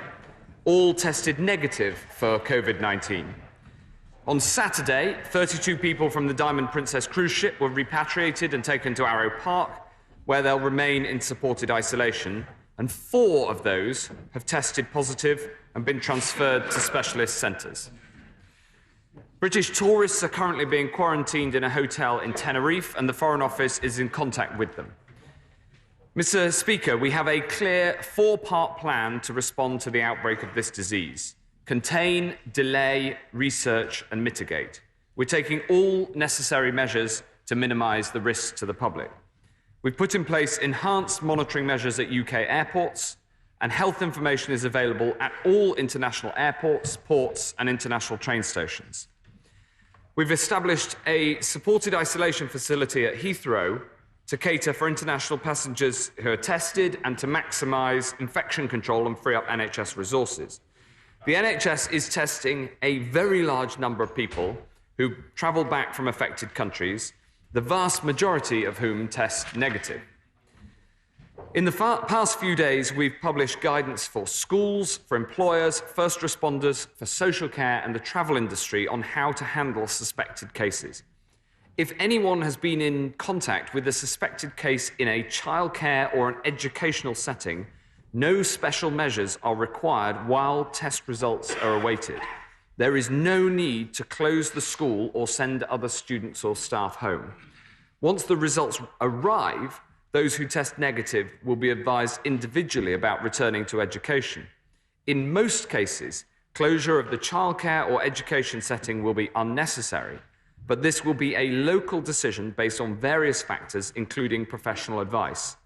All tested negative for COVID-19. On Saturday, 32 people from the Diamond Princess cruise ship were repatriated and taken to Arrow Park, where they'll remain in supported isolation, and 4 of those have tested positive and been transferred to specialist centres. British tourists are currently being quarantined in a hotel in Tenerife, and the Foreign Office is in contact with them. Mr. Speaker, we have a clear 4-part plan to respond to the outbreak of this disease: contain, delay, research, and mitigate. We're taking all necessary measures to minimise the risks to the public. We've put in place enhanced monitoring measures at UK airports, and health information is available at all international airports, ports, and international train stations. We've established a supported isolation facility at Heathrow to cater for international passengers who are tested and to maximise infection control and free up NHS resources. The NHS is testing a very large number of people who travel back from affected countries, the vast majority of whom test negative. In the past few days, we've published guidance for schools, for employers, first responders, for social care and the travel industry on how to handle suspected cases. If anyone has been in contact with a suspected case in a childcare or an educational setting, no special measures are required while test results are awaited. There is no need to close the school or send other students or staff home. Once the results arrive, those who test negative will be advised individually about returning to education. In most cases, closure of the childcare or education setting will be unnecessary, but this will be a local decision based on various factors, including professional advice.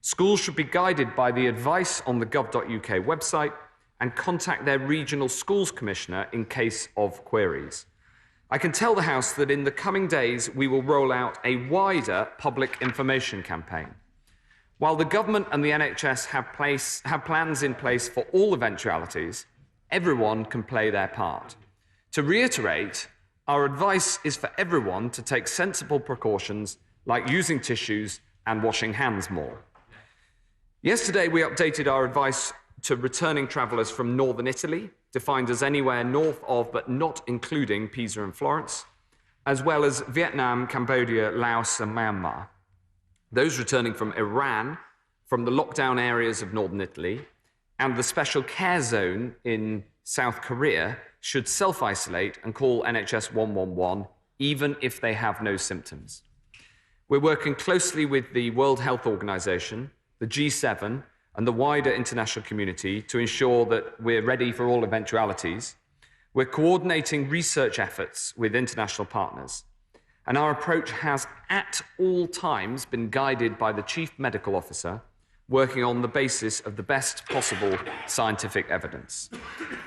Schools should be guided by the advice on the gov.uk website and contact their regional schools commissioner in case of queries. I can tell the House that in the coming days we will roll out a wider public information campaign. While the government and the NHS have plans in place for all eventualities, everyone can play their part. To reiterate, our advice is for everyone to take sensible precautions like using tissues and washing hands more. Yesterday, we updated our advice to returning travellers from northern Italy, defined as anywhere north of but not including Pisa and Florence, as well as Vietnam, Cambodia, Laos and Myanmar. Those returning from Iran, from the lockdown areas of northern Italy, and the special care zone in South Korea should self-isolate and call NHS 111, even if they have no symptoms. We're working closely with the World Health Organization, the G7, and the wider international community to ensure that we're ready for all eventualities. We're coordinating research efforts with international partners, and our approach has at all times been guided by the Chief Medical Officer, working on the basis of the best possible scientific evidence.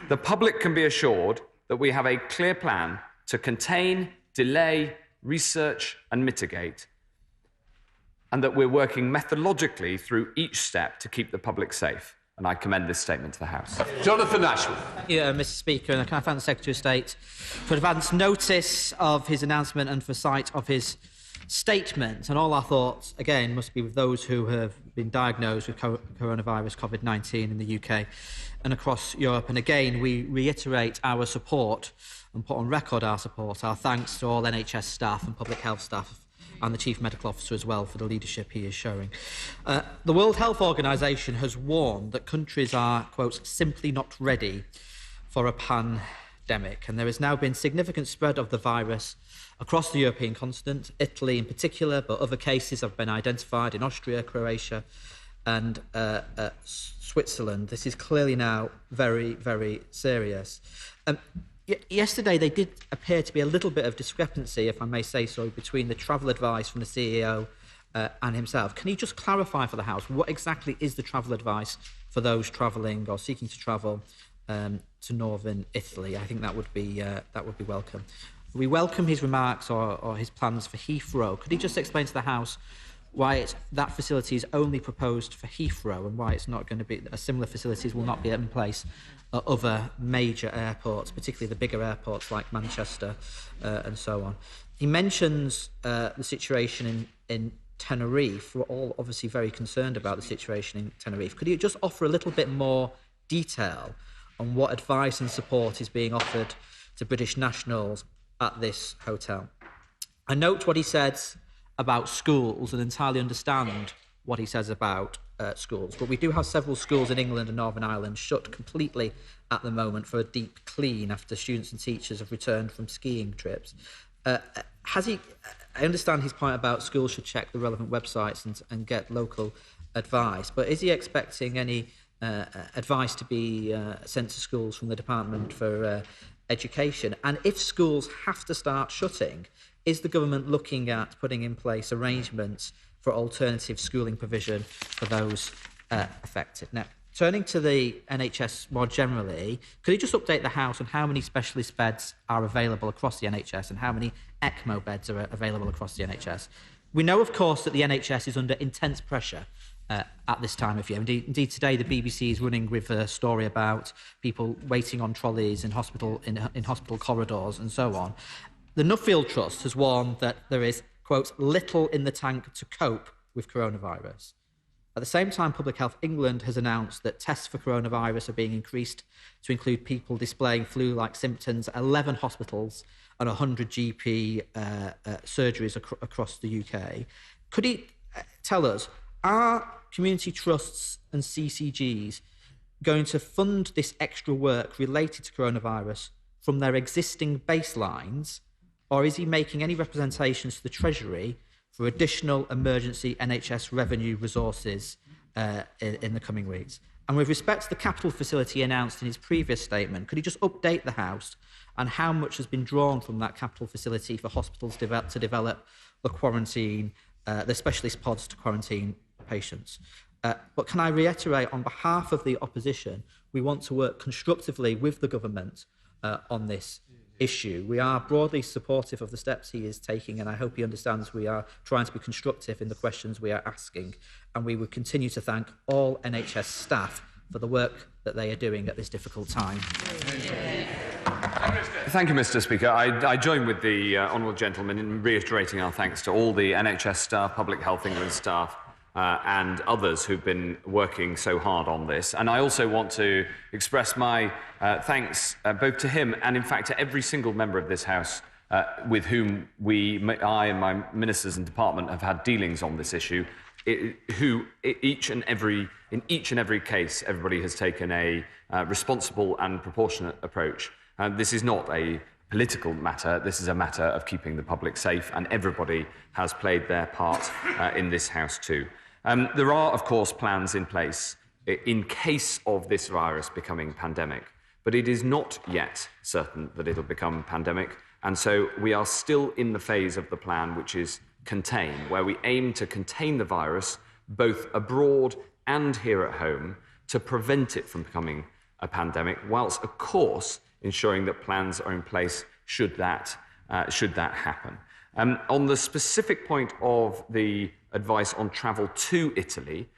The public can be assured that we have a clear plan to contain, delay, research and mitigate, and that we're working methodologically through each step to keep the public safe. And I commend this statement to the House. Jonathan Ashworth. Yeah, Mr. Speaker, and can I thank the Secretary of State for advance notice of his announcement and for sight of his statement. And all our thoughts, again, must be with those who have been diagnosed with coronavirus COVID-19 in the UK and across Europe. And again, we reiterate our support and put on record our support, our thanks to all NHS staff and public health staff and the Chief Medical Officer as well for the leadership he is showing. The World Health Organization has warned that countries are, quote, simply not ready for a pandemic. And there has now been significant spread of the virus across the European continent, Italy in particular, but other cases have been identified in Austria, Croatia and Switzerland. This is clearly now very, very serious. Yesterday, there did appear to be a little bit of discrepancy, if I may say so, between the travel advice from the CEO and himself. Can you just clarify for the House what exactly is the travel advice for those travelling or seeking to travel to northern Italy? I think that would be welcome. We welcome his remarks or his plans for Heathrow. Could he just explain to the House why that facility is only proposed for Heathrow and why it's not going to be similar facilities will not be in place at other major airports, particularly the bigger airports like Manchester and so on. He mentions the situation in Tenerife. We're all obviously very concerned about the situation in Tenerife. Could you just offer a little bit more detail on what advice and support is being offered to British nationals at this hotel? I note what he says about schools and entirely understand what he says about schools, but we do have several schools in England and Northern Ireland shut completely at the moment for a deep clean after students and teachers have returned from skiing trips. I understand his point about schools should check the relevant websites and get local advice, but is he expecting any advice to be sent to schools from the Department for Education? And if schools have to start shutting, is the government looking at putting in place arrangements for alternative schooling provision for those affected? Now, turning to the NHS more generally, could you just update the House on how many specialist beds are available across the NHS and how many ECMO beds are available across the NHS? We know, of course, that the NHS is under intense pressure at this time of year. Indeed, today the BBC is running with a story about people waiting on trolleys in hospital corridors and so on. The Nuffield Trust has warned that there is, quote, little in the tank to cope with coronavirus. At the same time, Public Health England has announced that tests for coronavirus are being increased to include people displaying flu-like symptoms at 11 hospitals and 100 GP surgeries across the UK. Could he tell us, are community trusts and CCGs going to fund this extra work related to coronavirus from their existing baselines, or is he making any representations to the Treasury for additional emergency NHS revenue resources in the coming weeks? And with respect to the capital facility announced in his previous statement, could he just update the House on how much has been drawn from that capital facility for hospitals to develop the specialist pods to quarantine patients? But can I reiterate, on behalf of the opposition, we want to work constructively with the government on this issue. We are broadly supportive of the steps he is taking, and I hope he understands we are trying to be constructive in the questions we are asking, and we will continue to thank all NHS staff for the work that they are doing at this difficult time. Thank you, Mr. Speaker. I join with the honourable gentleman in reiterating our thanks to all the NHS staff, Public Health England staff, and others who've been working so hard on this. And I also want to express my thanks both to him and, in fact, to every single member of this House with whom I and my ministers and department have had dealings on this issue, in each and every case, everybody has taken a responsible and proportionate approach. This is not a political matter. This is a matter of keeping the public safe, and everybody has played their part in this House too. There are, of course, plans in place in case of this virus becoming pandemic, but it is not yet certain that it'll become pandemic, and so we are still in the phase of the plan which is contain, where we aim to contain the virus both abroad and here at home to prevent it from becoming a pandemic, whilst, of course, ensuring that plans are in place should that happen. On the specific point of the advice on travel to Italy,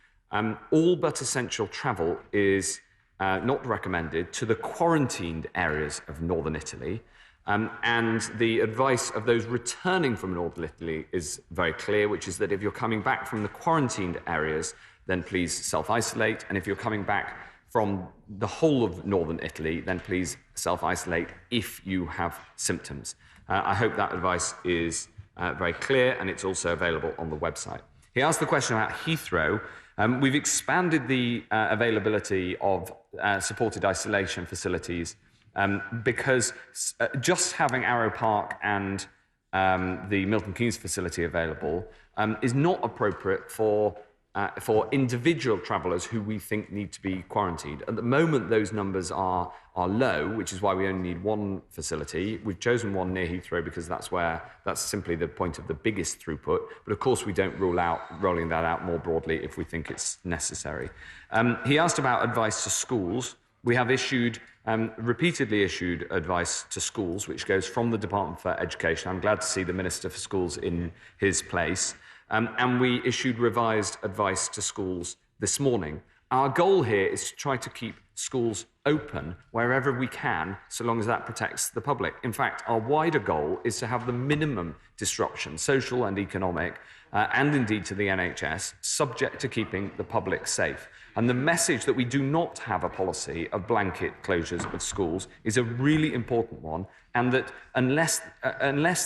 all but essential travel is not recommended to the quarantined areas of northern Italy. And the advice of those returning from northern Italy is very clear, which is that if you're coming back from the quarantined areas, then please self-isolate. And if you're coming back from the whole of northern Italy, then please self-isolate if you have symptoms. I hope that advice is very clear, and it's also available on the website. He asked the question about Heathrow. We've expanded the availability of supported isolation facilities because just having Arrow Park and the Milton Keynes facility available is not appropriate for individual travellers who we think need to be quarantined. At the moment, those numbers are low, which is why we only need one facility. We've chosen one near Heathrow because that's simply the point of the biggest throughput. But of course, we don't rule out rolling that out more broadly if we think it's necessary. He asked about advice to schools. We have repeatedly issued advice to schools, which goes from the Department for Education. I'm glad to see the Minister for Schools in his place. And we issued revised advice to schools this morning. Our goal here is to try to keep schools open wherever we can, so long as that protects the public. In fact, our wider goal is to have the minimum disruption, social and economic, and indeed to the NHS, subject to keeping the public safe. And the message that we do not have a policy of blanket closures of schools is a really important one, and that unless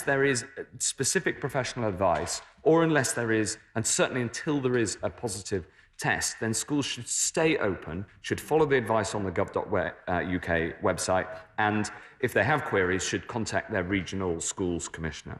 there is specific professional advice, or unless there is, and certainly until there is a positive test, then schools should stay open, should follow the advice on the gov.uk website, and if they have queries, should contact their regional schools commissioner.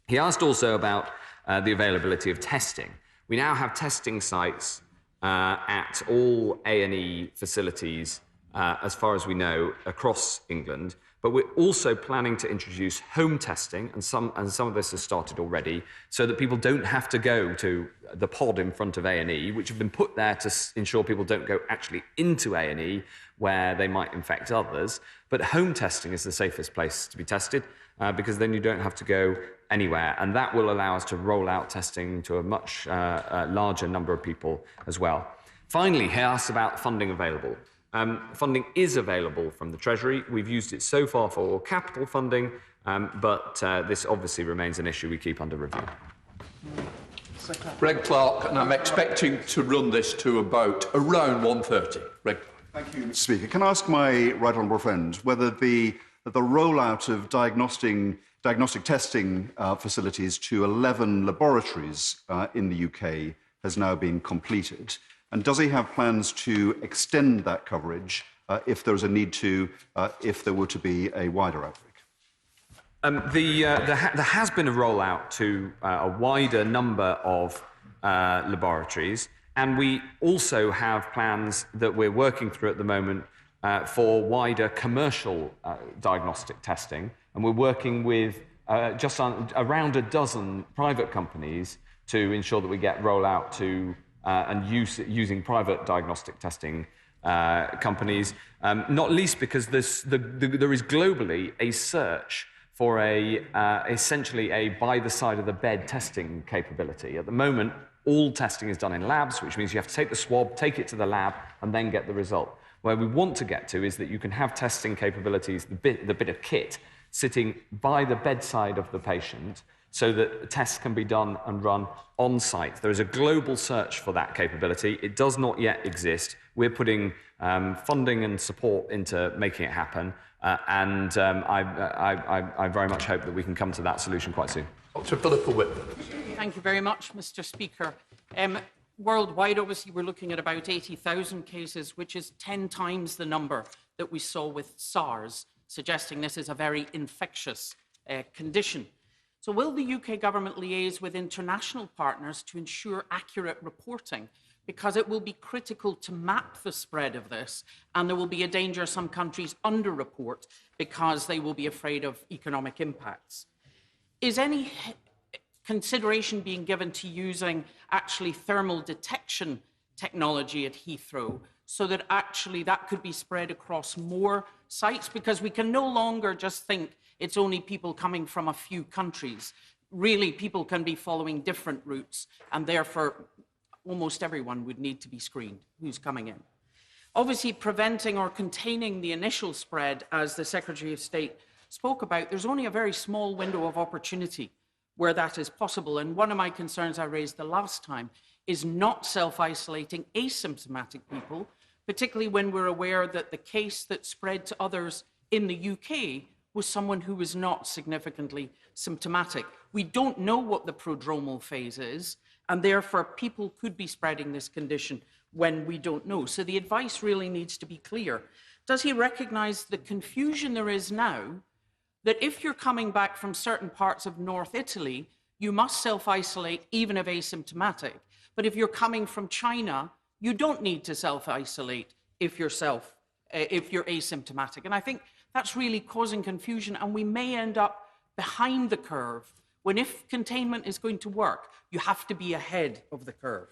He asked also about the availability of testing. We now have testing sites at all A&E facilities, as far as we know, across England. But we're also planning to introduce home testing, and some of this has started already, so that people don't have to go to the pod in front of A&E, which have been put there to ensure people don't go actually into A&E, where they might infect others. But home testing is the safest place to be tested, because then you don't have to go anywhere, and that will allow us to roll out testing to a much larger number of people as well. Finally, he asked about funding available. Funding is available from the Treasury. We've used it so far for capital funding, but this obviously remains an issue we keep under review. Greg Clark, and I'm expecting to run this to about around 1:30. Greg. Thank you, Mr. Speaker. Can I ask my right honourable friend whether the rollout of diagnostic testing facilities to 11 laboratories in the UK has now been completed? And does he have plans to extend that coverage if there is a need to, if there were to be a wider outbreak? There has been a rollout to a wider number of laboratories, and we also have plans that we're working through at the moment for wider commercial diagnostic testing, and we're working with around a dozen private companies to ensure that we get rollout to using private diagnostic testing companies, not least because there is globally a search for essentially a by-the-side-of-the-bed testing capability. At the moment, all testing is done in labs, which means you have to take the swab, take it to the lab, and then get the result. Where we want to get to is that you can have testing capabilities, the bit of kit, sitting by the bedside of the patient so that tests can be done and run on site. There is a global search for that capability. It does not yet exist. We're putting funding and support into making it happen. I very much hope that we can come to that solution quite soon. Dr. Philippa Whitman. Thank you very much, Mr. Speaker. Worldwide, obviously, we're looking at about 80,000 cases, which is 10 times the number that we saw with SARS, suggesting this is a very infectious condition. So will the UK government liaise with international partners to ensure accurate reporting? Because it will be critical to map the spread of this, and there will be a danger some countries underreport because they will be afraid of economic impacts. Is any consideration being given to using actually thermal detection technology at Heathrow so that actually that could be spread across more sites? Because we can no longer just think it's only people coming from a few countries. Really, people can be following different routes, and therefore almost everyone would need to be screened who's coming in. Obviously, preventing or containing the initial spread, as the Secretary of State spoke about, there's only a very small window of opportunity where that is possible. And one of my concerns I raised the last time is not self-isolating asymptomatic people, particularly when we're aware that the case that spread to others in the UK was someone who was not significantly symptomatic. We don't know what the prodromal phase is, and therefore people could be spreading this condition when we don't know. So the advice really needs to be clear. Does he recognise the confusion there is now that if you're coming back from certain parts of North Italy, you must self-isolate even if asymptomatic, but if you're coming from China, you don't need to self-isolate if you're asymptomatic? And I think that's really causing confusion, and we may end up behind the curve when, if containment is going to work, you have to be ahead of the curve.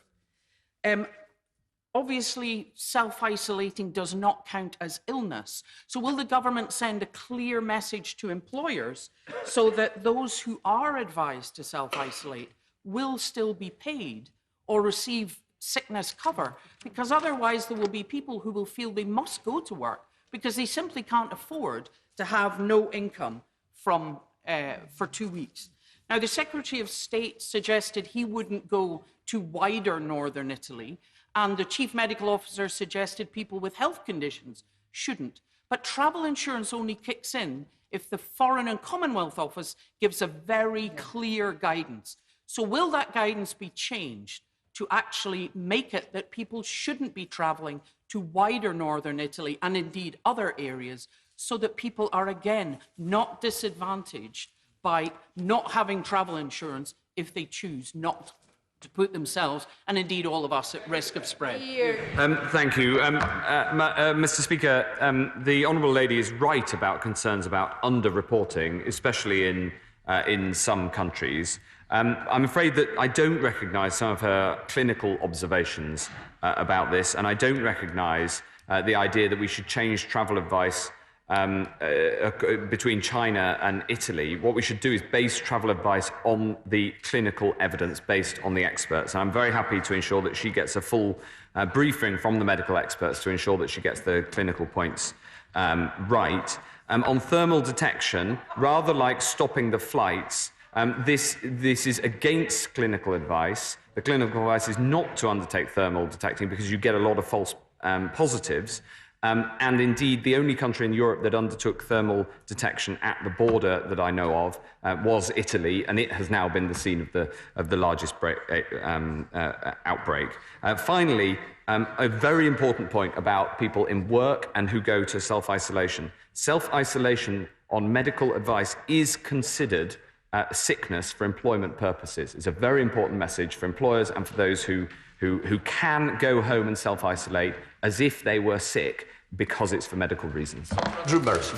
Obviously, self-isolating does not count as illness. So will the government send a clear message to employers so that those who are advised to self-isolate will still be paid or receive sickness cover? Because otherwise there will be people who will feel they must go to work because they simply can't afford to have no income for 2 weeks. Now, the Secretary of State suggested he wouldn't go to wider northern Italy, and the Chief Medical Officer suggested people with health conditions shouldn't. But travel insurance only kicks in if the Foreign and Commonwealth Office gives a very clear guidance. So will that guidance be changed to actually make it that people shouldn't be travelling to wider northern Italy and indeed other areas, so that people are again not disadvantaged by not having travel insurance if they choose not to put themselves and indeed all of us at risk of spread? Thank you. Mr. Speaker, the Honourable Lady is right about concerns about underreporting, especially in some countries. I'm afraid that I don't recognise some of her clinical observations about this, and I don't recognise the idea that we should change travel advice between China and Italy, what we should do is base travel advice on the clinical evidence based on the experts. And I'm very happy to ensure that she gets a full briefing from the medical experts to ensure that she gets the clinical points right. On thermal detection, rather like stopping the flights, this is against clinical advice. The clinical advice is not to undertake thermal detecting because you get a lot of false positives. And indeed, the only country in Europe that undertook thermal detection at the border that I know of was Italy, and it has now been the scene of the largest outbreak. Finally, a very important point about people in work and who go to self-isolation. Self-isolation on medical advice is considered sickness for employment purposes. It's a very important message for employers and for those who can go home and self-isolate as if they were sick because it's for medical reasons. Drew Mercer.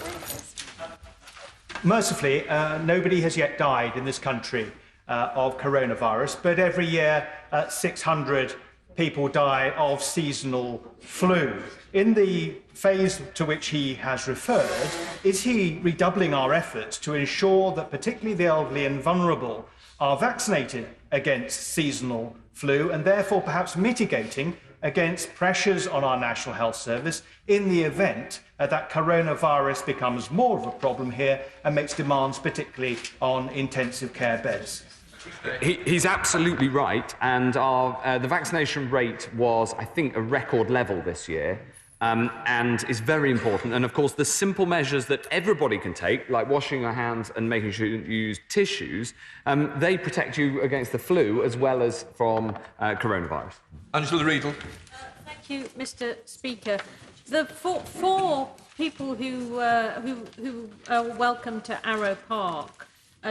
Mercifully, nobody has yet died in this country of coronavirus, but every year 600 people die of seasonal flu. In the phase to which he has referred, is he redoubling our efforts to ensure that particularly the elderly and vulnerable are vaccinated against seasonal flu and therefore perhaps mitigating against pressures on our National Health Service in the event that coronavirus becomes more of a problem here and makes demands particularly on intensive care beds? He's absolutely right, and the vaccination rate was, I think, a record level this year. And is very important. And of course, the simple measures that everybody can take, like washing your hands and making sure you use tissues, they protect you against the flu as well as from coronavirus. Angela Riedel. Thank you, Mr. Speaker. The four people who were welcomed to Arrow Park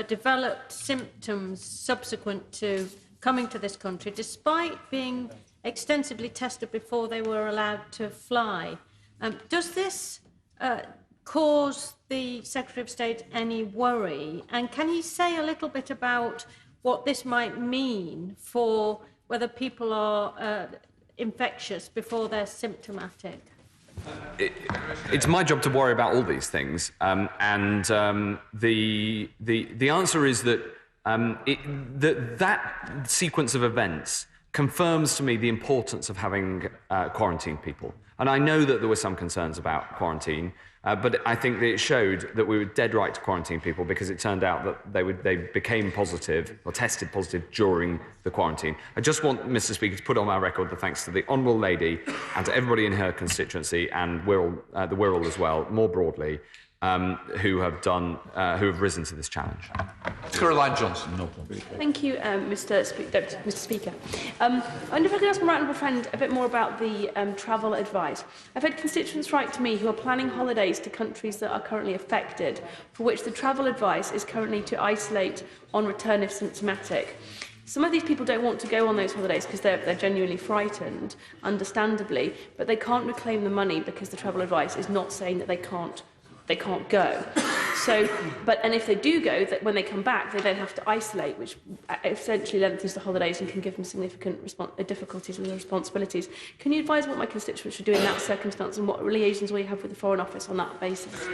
developed symptoms subsequent to coming to this country, despite being extensively tested before they were allowed to fly. Does this cause the Secretary of State any worry? And can he say a little bit about what this might mean for whether people are infectious before they're symptomatic? It's my job to worry about all these things. The answer is that that sequence of events confirms to me the importance of having quarantined people. And I know that there were some concerns about quarantine, but I think that it showed that we were dead right to quarantine people because it turned out that they became positive or tested positive during the quarantine. I just want, Mr. Speaker, to put on our record the thanks to the Honourable Lady and to everybody in her constituency and the Wirral as well, more broadly, who have risen to this challenge. Caroline Johnson, no problem. Thank you, Mr. Speaker. I wonder if I could ask my right honourable friend a bit more about the travel advice. I've had constituents write to me who are planning holidays to countries that are currently affected, for which the travel advice is currently to isolate on return if symptomatic. Some of these people don't want to go on those holidays because they're genuinely frightened, understandably, but they can't reclaim the money because the travel advice is not saying that they can't go. So, and if they do go, that when they come back, they then have to isolate, which essentially lengthens the holidays and can give them significant difficulties with the responsibilities. Can you advise what my constituents should do in that circumstance and what liaisons we have with the Foreign Office on that basis?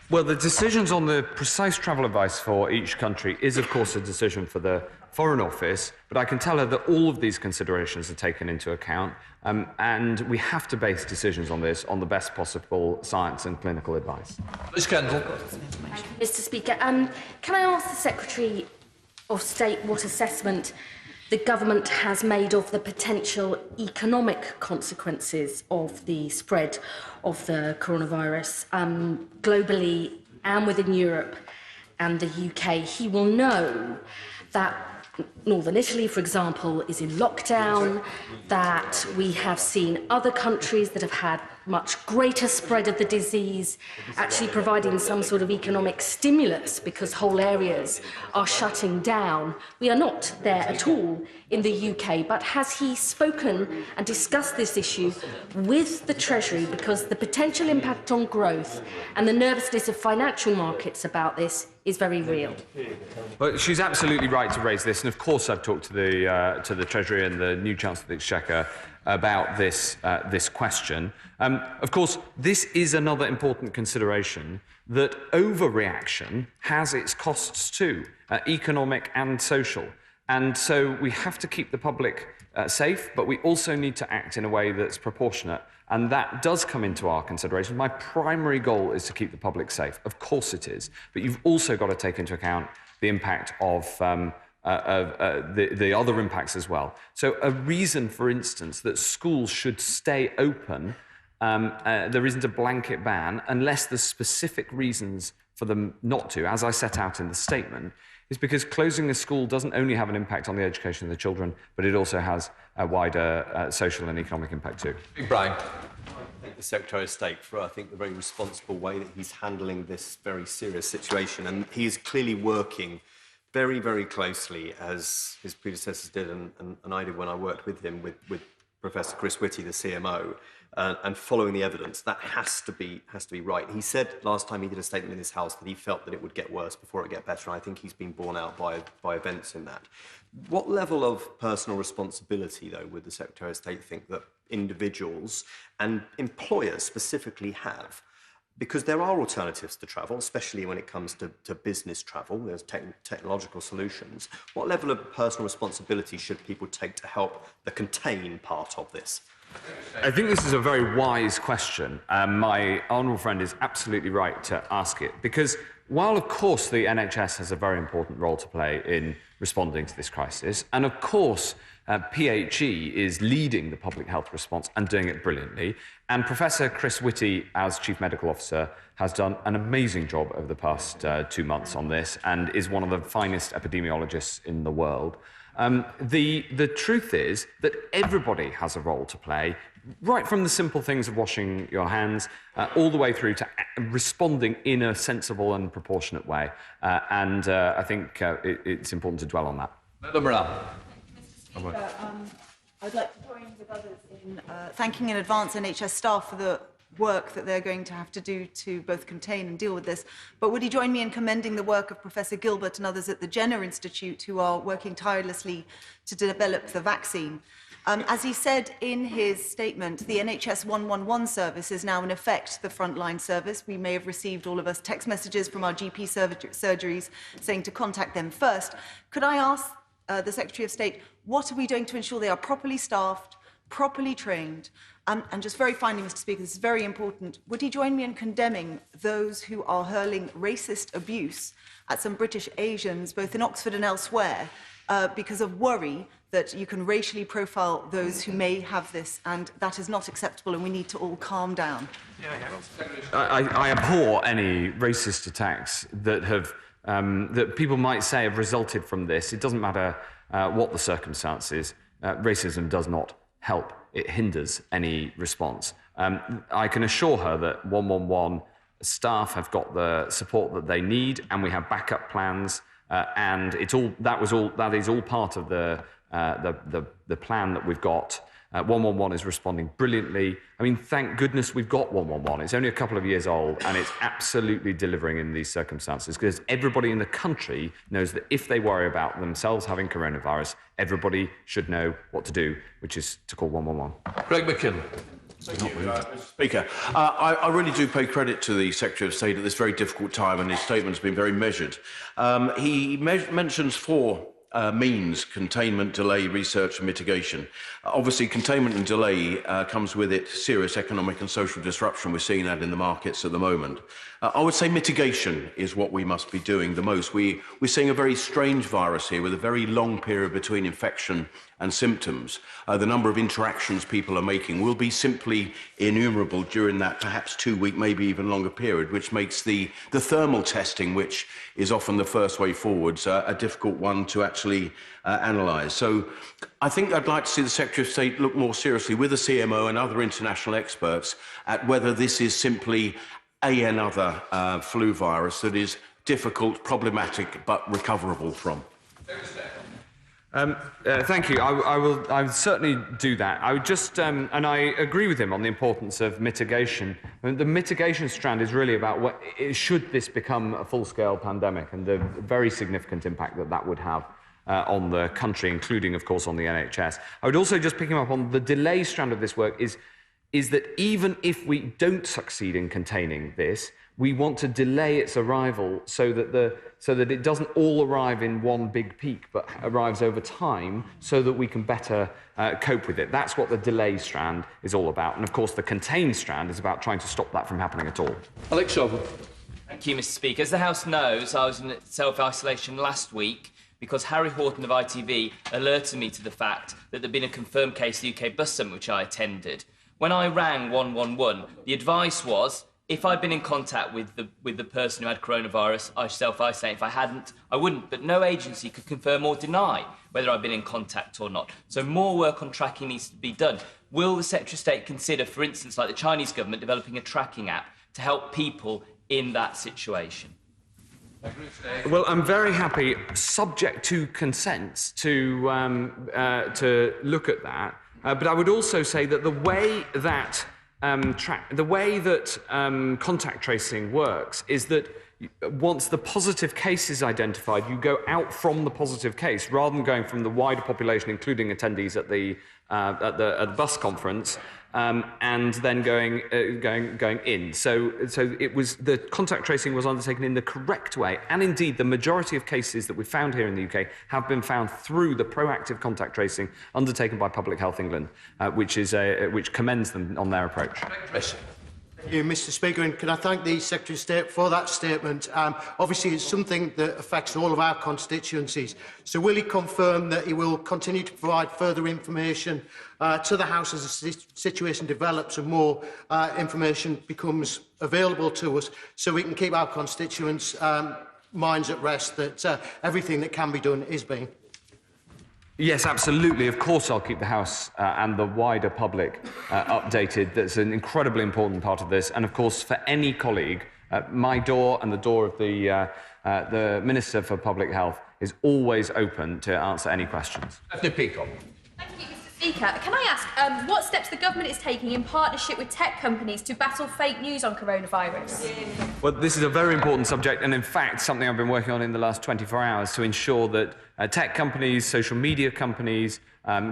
Well, the decisions on the precise travel advice for each country is, of course, a decision for the Foreign Office, but I can tell her that all of these considerations are taken into account, and we have to base decisions on this on the best possible science and clinical advice. Ms. Kendall. Mr. Speaker, can I ask the Secretary of State what assessment the government has made of the potential economic consequences of the spread of the coronavirus globally and within Europe and the UK? He will know that Northern Italy, for example, is in lockdown, that we have seen other countries that have had much greater spread of the disease actually providing some sort of economic stimulus because whole areas are shutting down. We are not there at all in the UK, but has he spoken and discussed this issue with the Treasury, because the potential impact on growth and the nervousness of financial markets about this is very real. Well, she's absolutely right to raise this, and of course I've talked to the Treasury and the new Chancellor of the Exchequer about this question. Of course, this is another important consideration, that overreaction has its costs too, economic and social. And so we have to keep the public safe, but we also need to act in a way that's proportionate. And that does come into our consideration. My primary goal is to keep the public safe. Of course it is. But you've also got to take into account the impact of the other impacts as well. So a reason, for instance, that schools should stay open, there isn't a blanket ban, unless there's specific reasons for them not to, as I set out in the statement, is because closing a school doesn't only have an impact on the education of the children, but it also has a wider social and economic impact too. Brian. Thank the Secretary of State for, I think, the very responsible way that he's handling this very serious situation. And he is clearly working very, very closely, as his predecessors did, and I did when I worked with him, with Professor Chris Whitty, the CMO, and following the evidence. That has to be right. He said last time he did a statement in this House that he felt that it would get worse before it get better, and I think he's been borne out by events in that. What level of personal responsibility, though, would the Secretary of State think that individuals and employers specifically have? Because there are alternatives to travel, especially when it comes to business travel. There's technological solutions. What level of personal responsibility should people take to help the contain part of this? I think this is a very wise question. My honourable friend is absolutely right to ask it, because while, of course, the NHS has a very important role to play in responding to this crisis, and, of course, PHE is leading the public health response and doing it brilliantly, and Professor Chris Whitty, as Chief Medical Officer, has done an amazing job over the past 2 months on this and is one of the finest epidemiologists in the world. The truth is that everybody has a role to play, right from the simple things of washing your hands all the way through to responding in a sensible and proportionate way. And I think it's important to dwell on that. I'd like to join with others in thanking in advance NHS staff for the work that they're going to have to do to both contain and deal with this. But would he join me in commending the work of Professor Gilbert and others at the Jenner Institute, who are working tirelessly to develop the vaccine? As he said in his statement, the NHS 111 service is now in effect the frontline service. We may have received, all of us, text messages from our GP surgeries saying to contact them first. Could I ask the Secretary of State, what are we doing to ensure they are properly staffed, properly trained? And just very finally, Mr. Speaker, this is very important. Would he join me in condemning those who are hurling racist abuse at some British Asians, both in Oxford and elsewhere, because of worry that you can racially profile those who may have this, and that is not acceptable, and we need to all calm down? I abhor any racist attacks that have that people might say have resulted from this. It doesn't matter what the circumstances. Racism does not help. It hinders any response. I can assure her that 111 staff have got the support that they need, and we have backup plans. And that is all part of the plan that we've got. 111 is responding brilliantly. I mean, thank goodness we've got 111. It's only a couple of years old, and it's absolutely delivering in these circumstances, because everybody in the country knows that if they worry about themselves having coronavirus, everybody should know what to do, which is to call 111. Greg McKinnon. Thank you, Mr. Speaker. I really do pay credit to the Secretary of State at this very difficult time, and his statement has been very measured. He mentions four means: containment, delay, research and mitigation. Obviously, containment and delay comes with it serious economic and social disruption. We're seeing that in the markets at the moment. I would say mitigation is what we must be doing the most. We're seeing a very strange virus here with a very long period between infection and symptoms. The number of interactions people are making will be simply innumerable during that perhaps 2-week, maybe even longer period, which makes the thermal testing, which is often the first way forwards, a difficult one to actually analyse. So I think I'd like to see the Secretary of State look more seriously with the CMO and other international experts at whether this is simply another flu virus that is difficult, problematic, but recoverable from. Thank you. I will certainly do that. I would just, and I agree with him on the importance of mitigation. I mean, the mitigation strand is really about should this become a full-scale pandemic and the very significant impact that that would have on the country, including, of course, on the NHS. I would also just pick him up on the delay strand of this work is that even if we don't succeed in containing this, we want to delay its arrival so that it doesn't all arrive in one big peak, but arrives over time so that we can better cope with it. That's what the delay strand is all about. And of course, the contain strand is about trying to stop that from happening at all. Alex Shovel. Thank you, Mr. Speaker. As the House knows, I was in self-isolation last week because Harry Horton of ITV alerted me to the fact that there'd been a confirmed case at the UK Bus Summit, which I attended. When I rang 111, the advice was, if I'd been in contact with the person who had coronavirus, I should self-isolate. If I hadn't, I wouldn't. But no agency could confirm or deny whether I'd been in contact or not. So more work on tracking needs to be done. Will the Secretary of State consider, for instance, like the Chinese government, developing a tracking app to help people in that situation? Well, I'm very happy, subject to consent, to look at that. But I would also say that the way that contact tracing works is that once the positive case is identified, you go out from the positive case rather than going from the wider population, including attendees at the bus conference, and then going in. So it was the contact tracing was undertaken in the correct way, and indeed the majority of cases that we found here in the UK have been found through the proactive contact tracing undertaken by Public Health England, which commends them on their approach. Thank you, Mr. Speaker, and can I thank the Secretary of State for that statement. Obviously, it's something that affects all of our constituencies. So will he confirm that he will continue to provide further information to the House as the situation develops and more information becomes available to us so we can keep our constituents' minds at rest that everything that can be done is being? Yes, absolutely. Of course, I'll keep the House and the wider public updated. That's an incredibly important part of this. And of course, for any colleague, my door and the door of the Minister for Public Health is always open to answer any questions. Thank you, Mr. Speaker. Can I ask what steps the government is taking in partnership with tech companies to battle fake news on coronavirus? Well, this is a very important subject, and in fact, something I've been working on in the last 24 hours to ensure that tech companies, social media companies,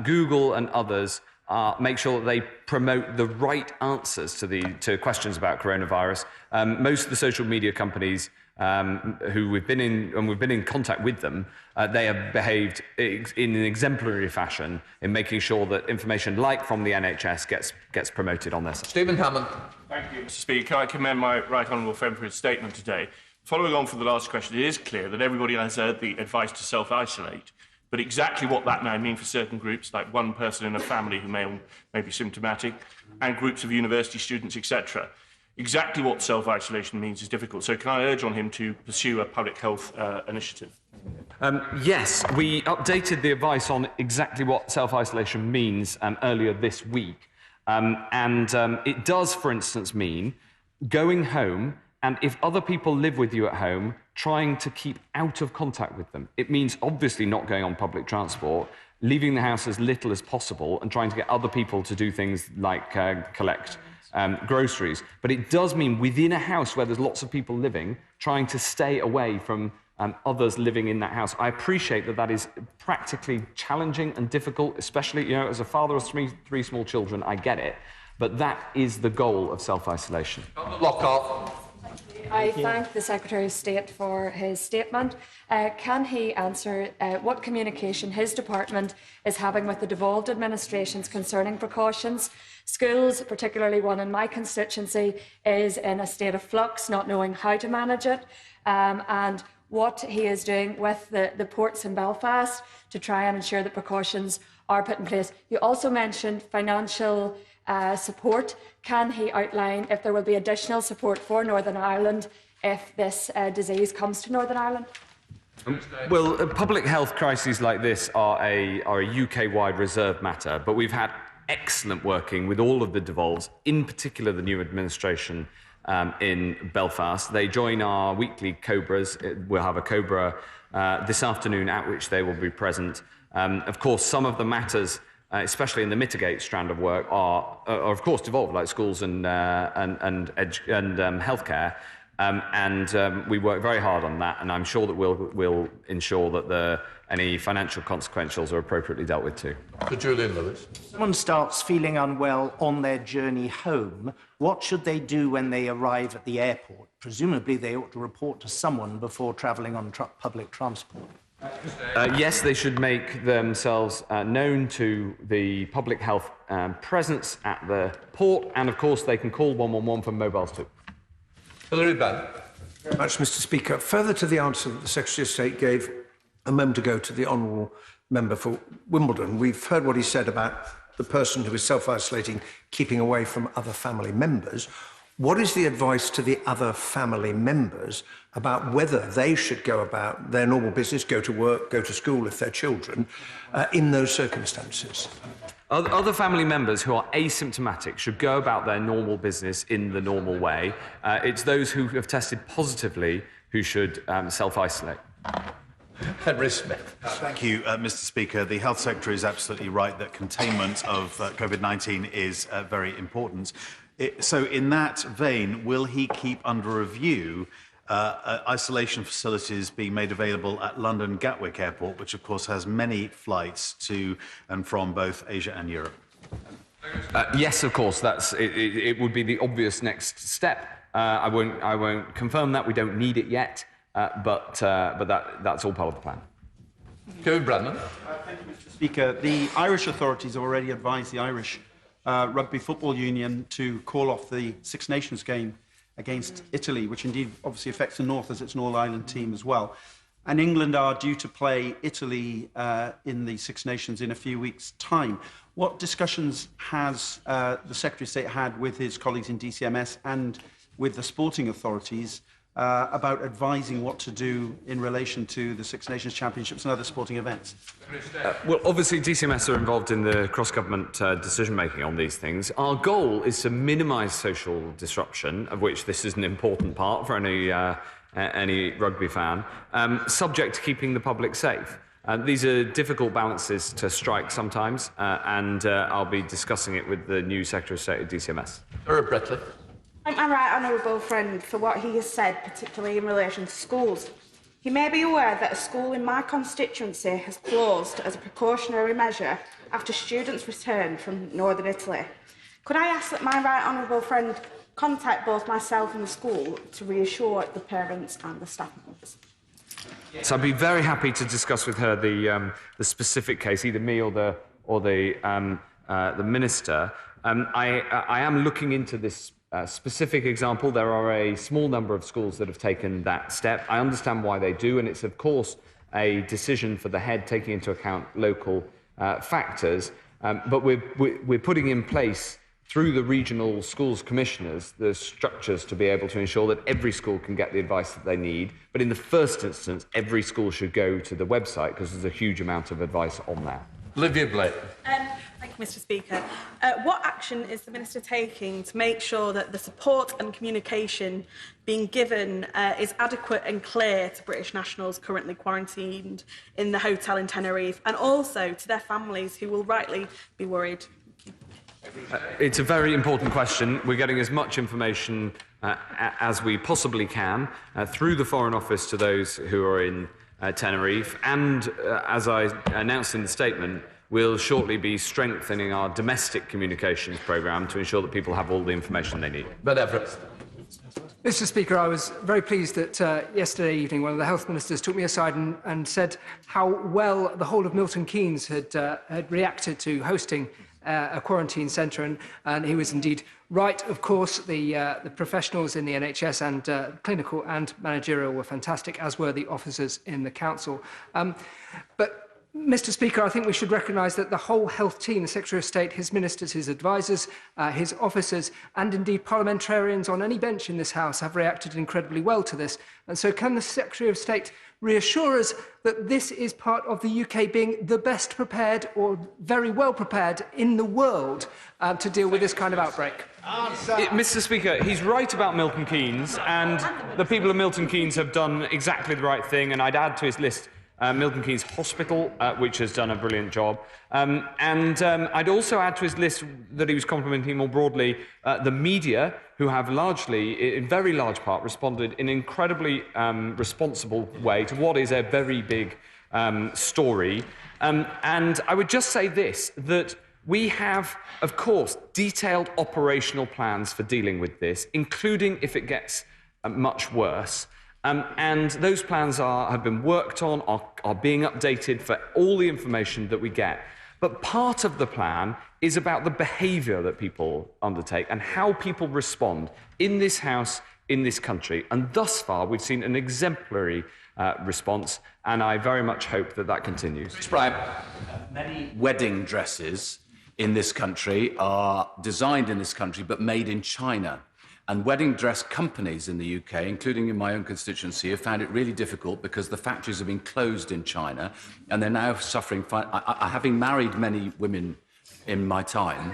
Google and others make sure that they promote the right answers to questions about coronavirus. Most of the social media companies who we've been in contact with them, they have behaved in an exemplary fashion in making sure that information like from the NHS gets promoted on their site. Stephen Hammond. Thank you, Mr. Speaker. I commend my right honourable friend for his statement today. Following on from the last question, it is clear that everybody has heard the advice to self-isolate, but exactly what that may mean for certain groups, like one person in a family who may be symptomatic, and groups of university students, etc., exactly what self-isolation means is difficult. So can I urge on him to pursue a public health initiative? Yes, we updated the advice on exactly what self-isolation means earlier this week. It does, for instance, mean going home and if other people live with you at home, trying to keep out of contact with them. It means obviously not going on public transport, leaving the house as little as possible and trying to get other people to do things like collect groceries. But it does mean within a house where there's lots of people living, trying to stay away from others living in that house. I appreciate that that is practically challenging and difficult, especially, as a father of three small children, I get it. But that is the goal of self-isolation. Lockhart. I thank the Secretary of State for his statement. Can he answer what communication his department is having with the devolved administrations concerning precautions? Schools, particularly one in my constituency, is in a state of flux, not knowing how to manage it, and what he is doing with the ports in Belfast to try and ensure that precautions are put in place. You also mentioned financial support. Can he outline if there will be additional support for Northern Ireland if this disease comes to Northern Ireland? Well, public health crises like this are a UK-wide reserve matter, but we've had excellent working with all of the devolves, in particular the new administration in Belfast. They join our weekly Cobras. We'll have a Cobra this afternoon at which they will be present. Of course, some of the matters, especially in the mitigate strand of work, are of course devolved, like schools and healthcare. We work very hard on that, and I'm sure that we'll ensure that any financial consequentials are appropriately dealt with too. Julian Lewis. Someone starts feeling unwell on their journey home. What should they do when they arrive at the airport? Presumably they ought to report to someone before travelling on public transport. Yes, they should make themselves known to the public health presence at the port, and of course they can call 111 from mobiles too. Hilary Benn. Very much, Mr. Speaker. Further to the answer that the Secretary of State gave a moment ago to the honourable member for Wimbledon, we've heard what he said about the person who is self-isolating, keeping away from other family members. What is the advice to the other family members about whether they should go about their normal business, go to work, go to school if they're children, in those circumstances? Other family members who are asymptomatic should go about their normal business in the normal way. It's those who have tested positively who should self-isolate. Henry Smith. Thank you, Mr. Speaker. The Health Secretary is absolutely right that containment of COVID-19 is very important. So in that vein, will he keep under review isolation facilities being made available at London Gatwick Airport, which of course has many flights to and from both Asia and Europe? Yes, of course. It would be the obvious next step. I won't confirm that. We don't need it yet, but that's all part of the plan. Kevin Bradman. Thank you, Mr. Speaker. The Irish authorities have already advised the Irish Rugby Football Union to call off the Six Nations game against Italy, which indeed obviously affects the North as it's an all-island team as well. And England are due to play Italy in the Six Nations in a few weeks' time. What discussions has the Secretary of State had with his colleagues in DCMS and with the sporting authorities about advising what to do in relation to the Six Nations Championships and other sporting events? Well, obviously, DCMS are involved in the cross-government decision-making on these things. Our goal is to minimise social disruption, of which this is an important part for any rugby fan, subject to keeping the public safe. These are difficult balances to strike sometimes, and I'll be discussing it with the new Secretary of State at DCMS. Bretley. Thank my right honourable friend for what he has said, particularly in relation to schools. He may be aware that a school in my constituency has closed as a precautionary measure after students returned from northern Italy. Could I ask that my right honourable friend contact both myself and the school to reassure the parents and the staff members? So I'd be very happy to discuss with her the specific case, either me or the minister. I am looking into this specific example. There are a small number of schools that have taken that step. I understand why they do, and it's of course a decision for the head taking into account local factors. But we're putting in place through the regional schools commissioners the structures to be able to ensure that every school can get the advice that they need. But in the first instance, every school should go to the website because there's a huge amount of advice on there. Olivia Blake. Thank you, Mr. Speaker. What action is the Minister taking to make sure that the support and communication being given is adequate and clear to British nationals currently quarantined in the hotel in Tenerife, and also to their families who will rightly be worried? It's a very important question. We're getting as much information as we possibly can through the Foreign Office to those who are in Tenerife, and as I announced in the statement, we'll shortly be strengthening our domestic communications programme to ensure that people have all the information they need. Ben Everett. Mr. Speaker, I was very pleased that yesterday evening one of the health ministers took me aside and said how well the whole of Milton Keynes had reacted to hosting a quarantine centre, and he was indeed right. Of course, the professionals in the NHS and clinical and managerial were fantastic, as were the officers in the council. But Mr. Speaker, I think we should recognise that the whole health team, the Secretary of State, his ministers, his advisers, his officers, and indeed parliamentarians on any bench in this House have reacted incredibly well to this. And so can the Secretary of State reassure us that this is part of the UK being the best prepared or very well prepared in the world to deal with this kind of outbreak? Mr. Speaker, he's right about Milton Keynes, and the people of Milton Keynes have done exactly the right thing, and I'd add to his list Milton Keynes Hospital, which has done a brilliant job. I'd also add to his list that he was complimenting more broadly the media, who have largely, in very large part, responded in an incredibly responsible way to what is a very big story. And I would just say this, that we have, of course, detailed operational plans for dealing with this, including if it gets much worse. And those plans have been worked on, are being updated for all the information that we get. But part of the plan is about the behaviour that people undertake and how people respond in this House, in this country. And thus far, we've seen an exemplary response, and I very much hope that that continues. Many wedding dresses in this country are designed in this country but made in China. And wedding dress companies in the UK, including in my own constituency, have found it really difficult because the factories have been closed in China and they're now suffering. Having married many women in my time,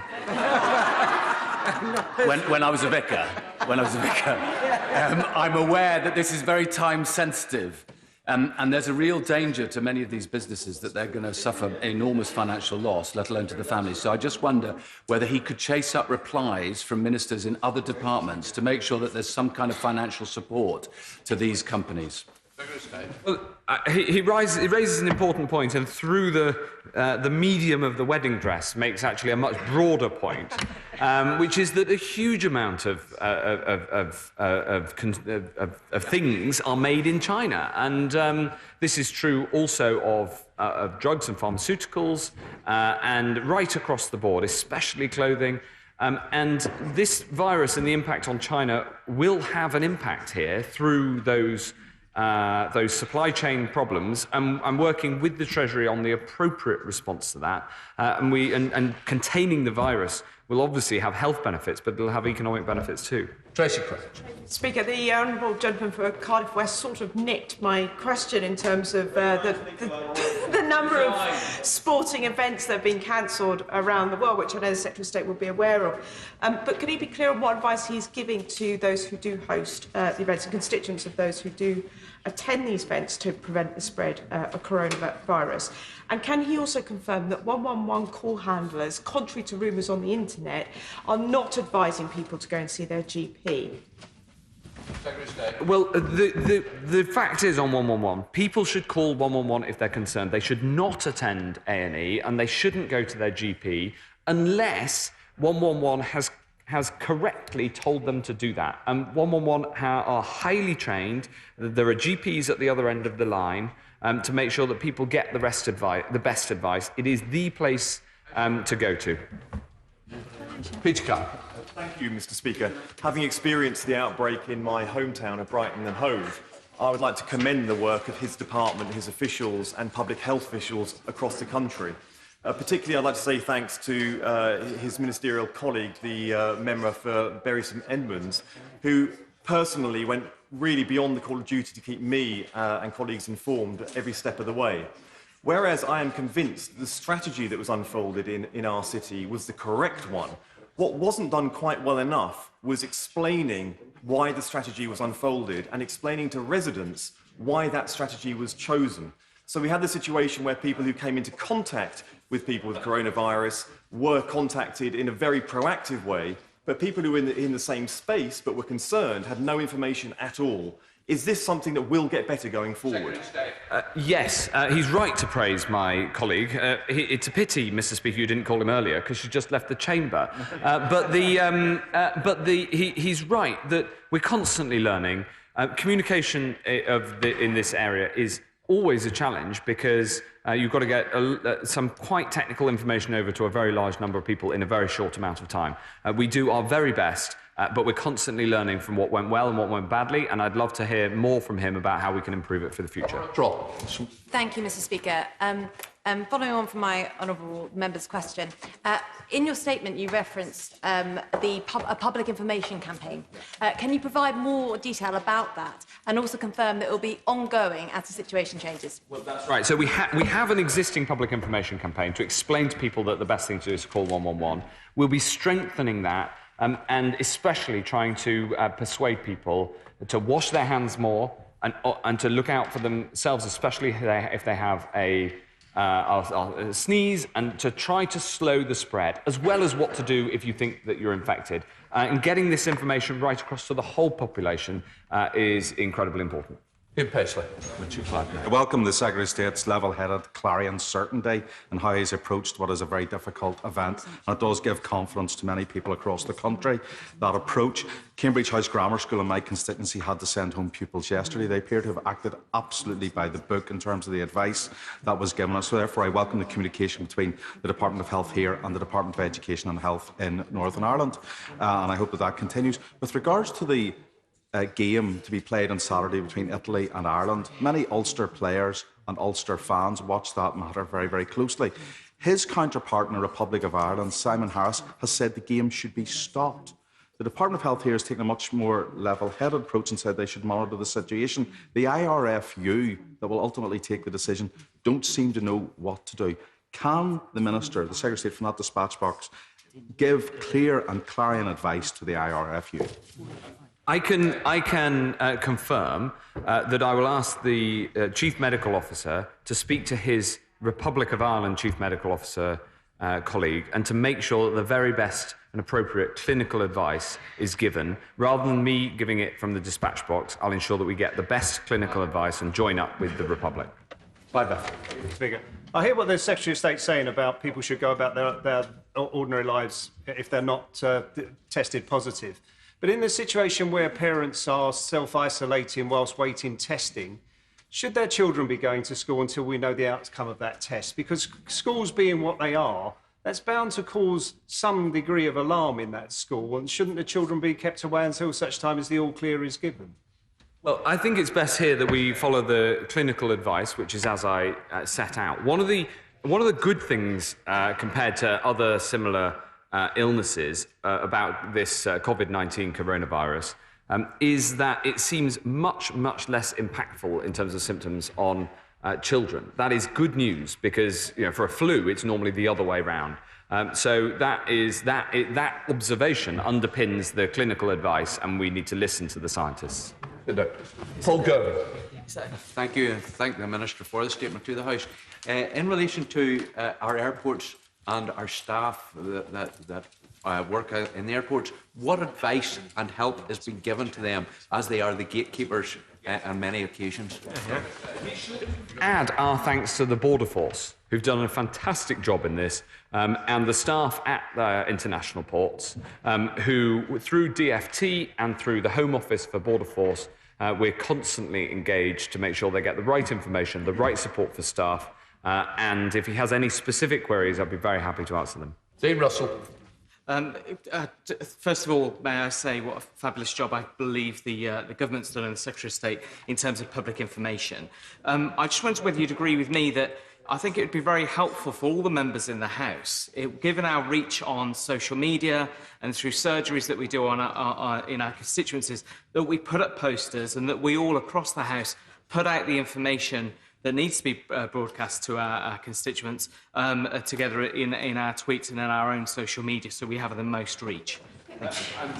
when I was a vicar, I'm aware that this is very time sensitive. And there's a real danger to many of these businesses that they're going to suffer enormous financial loss, let alone to the families. So I just wonder whether he could chase up replies from ministers in other departments to make sure that there's some kind of financial support to these companies. Well, he raises an important point, and through the medium of the wedding dress makes actually a much broader point, which is that a huge amount of things are made in China, and this is true also of drugs and pharmaceuticals, and right across the board, especially clothing. And this virus and the impact on China will have an impact here through those supply chain problems. I'm working with the Treasury on the appropriate response to that. And containing the virus will obviously have health benefits, but it'll have economic benefits too. Tracy Crouch. Speaker, the honourable gentleman for Cardiff West sort of nicked my question in terms of the number of sporting events that have been cancelled around the world, which I know the Secretary of State will be aware of. But can he be clear on what advice he's giving to those who do host the events and constituents of those who do attend these events to prevent the spread of coronavirus? And can he also confirm that 111 call handlers, contrary to rumours on the internet, are not advising people to go and see their GP? Well, the fact is on 111, people should call 111 if they're concerned. They should not attend A&E and they shouldn't go to their GP unless 111 has correctly told them to do that. And 111 are highly trained. There are GPs at the other end of the line to make sure that people get the best advice. It is the place to go to. Peter Carr. Thank you, Mr. Speaker. Having experienced the outbreak in my hometown of Brighton and Hove, I would like to commend the work of his department, his officials and public health officials across the country. Particularly, I'd like to say thanks to his ministerial colleague, the member for Bury St Edmunds, who personally went really beyond the call of duty to keep me and colleagues informed every step of the way. Whereas I am convinced the strategy that was unfolded in our city was the correct one, what wasn't done quite well enough was explaining why the strategy was unfolded and explaining to residents why that strategy was chosen. So we had the situation where people who came into contact with people with coronavirus were contacted in a very proactive way, but people who were in the same space but were concerned had no information at all. Is this something that will get better going forward? Yes, he's right to praise my colleague. It's a pity, Mr. Speaker, you didn't call him earlier because she just left the chamber. He's right that we're constantly learning. Communication in this area is always a challenge because you've got to get some quite technical information over to a very large number of people in a very short amount of time. We do our very best, but we're constantly learning from what went well and what went badly, and I'd love to hear more from him about how we can improve it for the future. Thank you, Mr. Speaker. Following on from my honourable member's question, in your statement you referenced a public information campaign. Can you provide more detail about that and also confirm that it will be ongoing as the situation changes? Well, that's right. So we have an existing public information campaign to explain to people that the best thing to do is to call 111. We'll be strengthening that and especially trying to persuade people to wash their hands more, and to look out for themselves, especially if they have a sneeze, and to try to slow the spread, as well as what to do if you think that you're infected. And getting this information right across to the whole population is incredibly important. Ian Paisley. I welcome the Secretary of State's level-headed, clarion certainty in how he's approached what is a very difficult event. And it does give confidence to many people across the country, that approach. Cambridge House Grammar School in my constituency had to send home pupils yesterday. They appear to have acted absolutely by the book in terms of the advice that was given us. So therefore, I welcome the communication between the Department of Health here and the Department of Education and Health in Northern Ireland. And I hope that that continues. With regards to the game to be played on Saturday between Italy and Ireland, many Ulster players and Ulster fans watch that matter very, very closely. His counterpart in the Republic of Ireland, Simon Harris, has said the game should be stopped. The Department of Health here has taken a much more level-headed approach and said they should monitor the situation. The IRFU, that will ultimately take the decision, don't seem to know what to do. Can the Minister, the Secretary of State from that dispatch box, give clear and clarion advice to the IRFU? I can confirm that I will ask the Chief Medical Officer to speak to his Republic of Ireland Chief Medical Officer colleague and to make sure that the very best and appropriate clinical advice is given. Rather than me giving it from the dispatch box, I'll ensure that we get the best clinical advice and join up with the Republic. Speaker, I hear what the Secretary of State's saying about people should go about their ordinary lives if they're not tested positive. But in the situation where parents are self-isolating whilst waiting testing, should their children be going to school until we know the outcome of that test? Because schools being what they are, that's bound to cause some degree of alarm in that school. And shouldn't the children be kept away until such time as the all clear is given? Well, I think it's best here that we follow the clinical advice, which is as I set out. One of the good things compared to other similar illnesses about this COVID-19 coronavirus is that it seems much less impactful in terms of symptoms on children. That is good news because, for a flu, it's normally the other way round. So that observation underpins the clinical advice, and we need to listen to the scientists. Paul Gurley. Thank you, and thank the Minister for the statement to the House. In relation to our airports and our staff that work in the airports, what advice and help has been given to them, as they are the gatekeepers on many occasions? Add our thanks to the Border Force, who've done a fantastic job in this, and the staff at the international ports, who, through DFT and through the Home Office for Border Force, we're constantly engaged to make sure they get the right information, the right support for staff, and if he has any specific queries, I'd be very happy to answer them. Dean Russell. First of all, may I say what a fabulous job I believe the government's done and the Secretary of State in terms of public information. I just wondered whether you'd agree with me that I think it would be very helpful for all the members in the House, given our reach on social media and through surgeries that we do in our constituencies, that we put up posters and that we all across the House put out the information that needs to be broadcast to our constituents together in our tweets and in our own social media, so we have the most reach. Thank you. I'm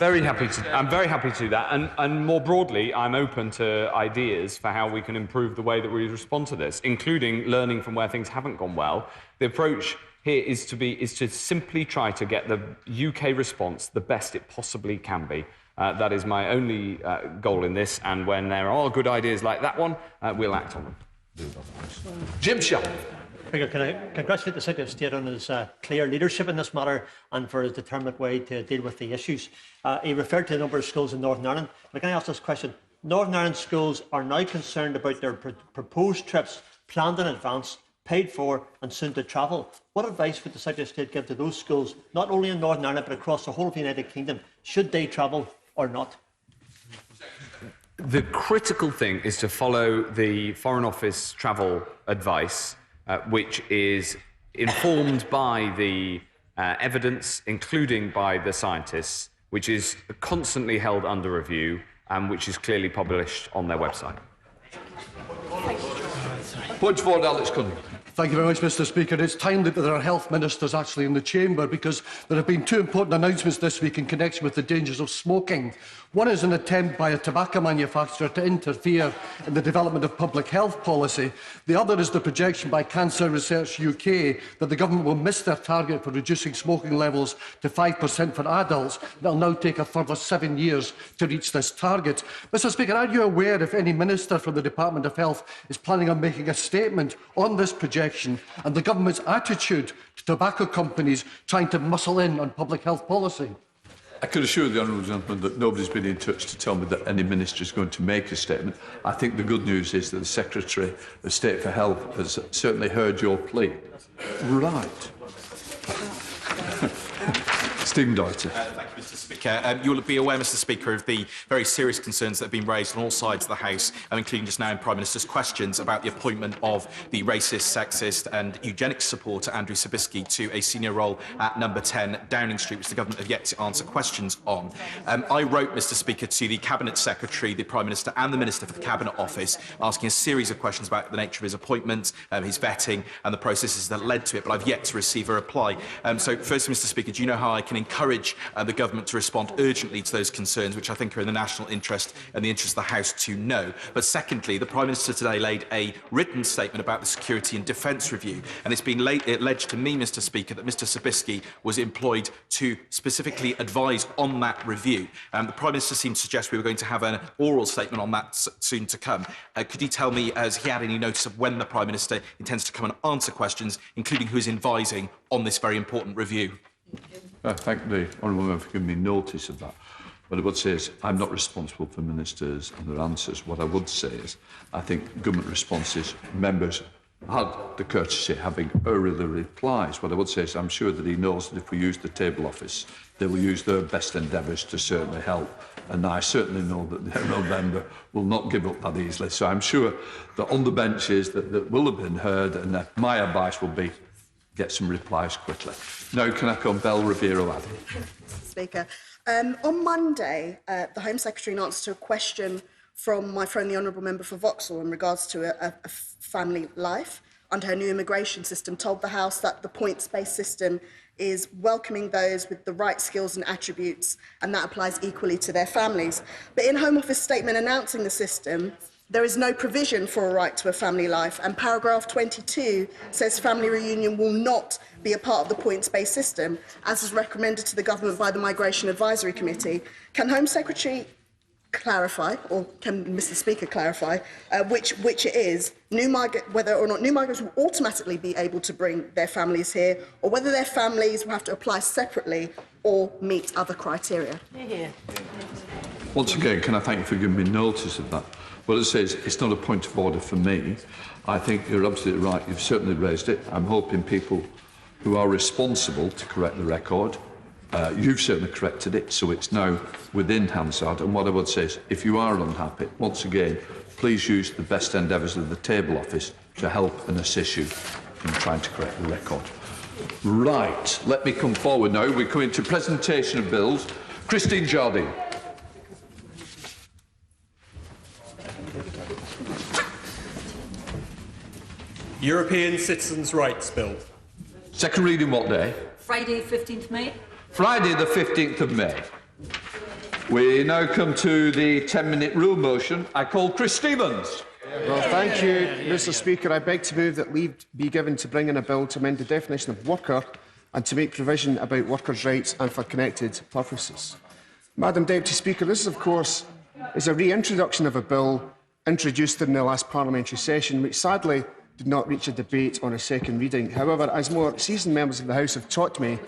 very happy to do that, and more broadly, I'm open to ideas for how we can improve the way that we respond to this, including learning from where things haven't gone well. The approach here is to simply try to get the UK response the best it possibly can be. That is my only goal in this, and when there are good ideas like that one, we'll act on them. Jim Shell. Speaker, can I congratulate the Secretary of State on his clear leadership in this matter and for his determined way to deal with the issues. He referred to a number of schools in Northern Ireland. But can I ask this question? Northern Ireland schools are now concerned about their proposed trips planned in advance, paid for and soon to travel. What advice would the Secretary of State give to those schools, not only in Northern Ireland but across the whole of the United Kingdom? Should they travel or not? The critical thing is to follow the Foreign Office travel advice, which is informed by the evidence, including by the scientists, which is constantly held under review and which is clearly published on their website. Point forward, Alex Cunningham. Thank you very much, Mr Speaker. It's timely that there are health ministers actually in the chamber, because there have been two important announcements this week in connection with the dangers of smoking. One is an attempt by a tobacco manufacturer to interfere in the development of public health policy. The other is the projection by Cancer Research UK that the government will miss their target for reducing smoking levels to 5% for adults. It will now take a further 7 years to reach this target. Mr Speaker, are you aware if any minister from the Department of Health is planning on making a statement on this projection and the government's attitude to tobacco companies trying to muscle in on public health policy? I can assure the honourable gentleman that nobody's been in touch to tell me that any minister is going to make a statement. I think the good news is that the Secretary of State for Health has certainly heard your plea. Right. Stephen Doherty. Thank you, Mr Speaker. You will be aware, Mr Speaker, of the very serious concerns that have been raised on all sides of the House, including just now in Prime Minister's questions about the appointment of the racist, sexist and eugenics supporter Andrew Sabisky to a senior role at number 10 Downing Street, which the government have yet to answer questions on. I wrote, Mr Speaker, to the Cabinet Secretary, the Prime Minister and the Minister for the Cabinet Office, asking a series of questions about the nature of his appointment, his vetting and the processes that led to it, but I've yet to receive a reply. So first, Mr Speaker, do you know how I can encourage the government to respond urgently to those concerns, which I think are in the national interest and the interest of the House to know? But secondly, the Prime Minister today laid a written statement about the Security and Defence Review, and it's been alleged to me, Mr Speaker, that Mr Sabisky was employed to specifically advise on that review. The Prime Minister seemed to suggest we were going to have an oral statement on that soon to come. Could he tell me, has he had any notice of when the Prime Minister intends to come and answer questions, including who is advising on this very important review? I thank the honourable member for giving me notice of that. What I would say is I'm not responsible for ministers and their answers. What I would say is I think government responses, members had the courtesy of having earlier replies. What I would say is I'm sure that he knows that if we use the table office, they will use their best endeavours to certainly help. And I certainly know that the honourable member will not give up that easily. So I'm sure that on the benches that will have been heard, and that my advice will be get some replies quickly. Now can I call Belle Riviero-Addy? Speaker. On Monday, the Home Secretary, in answer to a question from my friend the Honourable Member for Vauxhall in regards to a family life under her new immigration system, told the House that the points-based system is welcoming those with the right skills and attributes, and that applies equally to their families. But in Home Office statement announcing the system, there is no provision for a right to a family life, and paragraph 22 says family reunion will not be a part of the points-based system, as is recommended to the government by the Migration Advisory Committee. Can Home Secretary clarify, or can Mr Speaker clarify, which it is, whether or not new migrants will automatically be able to bring their families here, or whether their families will have to apply separately or meet other criteria? Once again, can I thank you for giving me notice of that? Well, it says it's not a point of order for me. I think you're absolutely right. You've certainly raised it. I'm hoping people who are responsible to correct the record. You've certainly corrected it, so it's now within Hansard. And what I would say is, if you are unhappy, once again, please use the best endeavours of the table office to help and assist you in trying to correct the record. Right, let me come forward now. We come into presentation of bills. Christine Jardine. European Citizens' Rights Bill. Second reading what day? Friday, 15th May. Friday the 15th of May. We now come to the 10-minute rule motion. I call Chris Stevens. Well, thank you, Mr Speaker. I beg to move that leave be given to bring in a bill to amend the definition of worker and to make provision about workers' rights and for connected purposes. Madam Deputy Speaker, this, of course, is a reintroduction of a bill introduced in the last parliamentary session, which sadly did not reach a debate on a second reading. However, as more seasoned members of the House have taught me,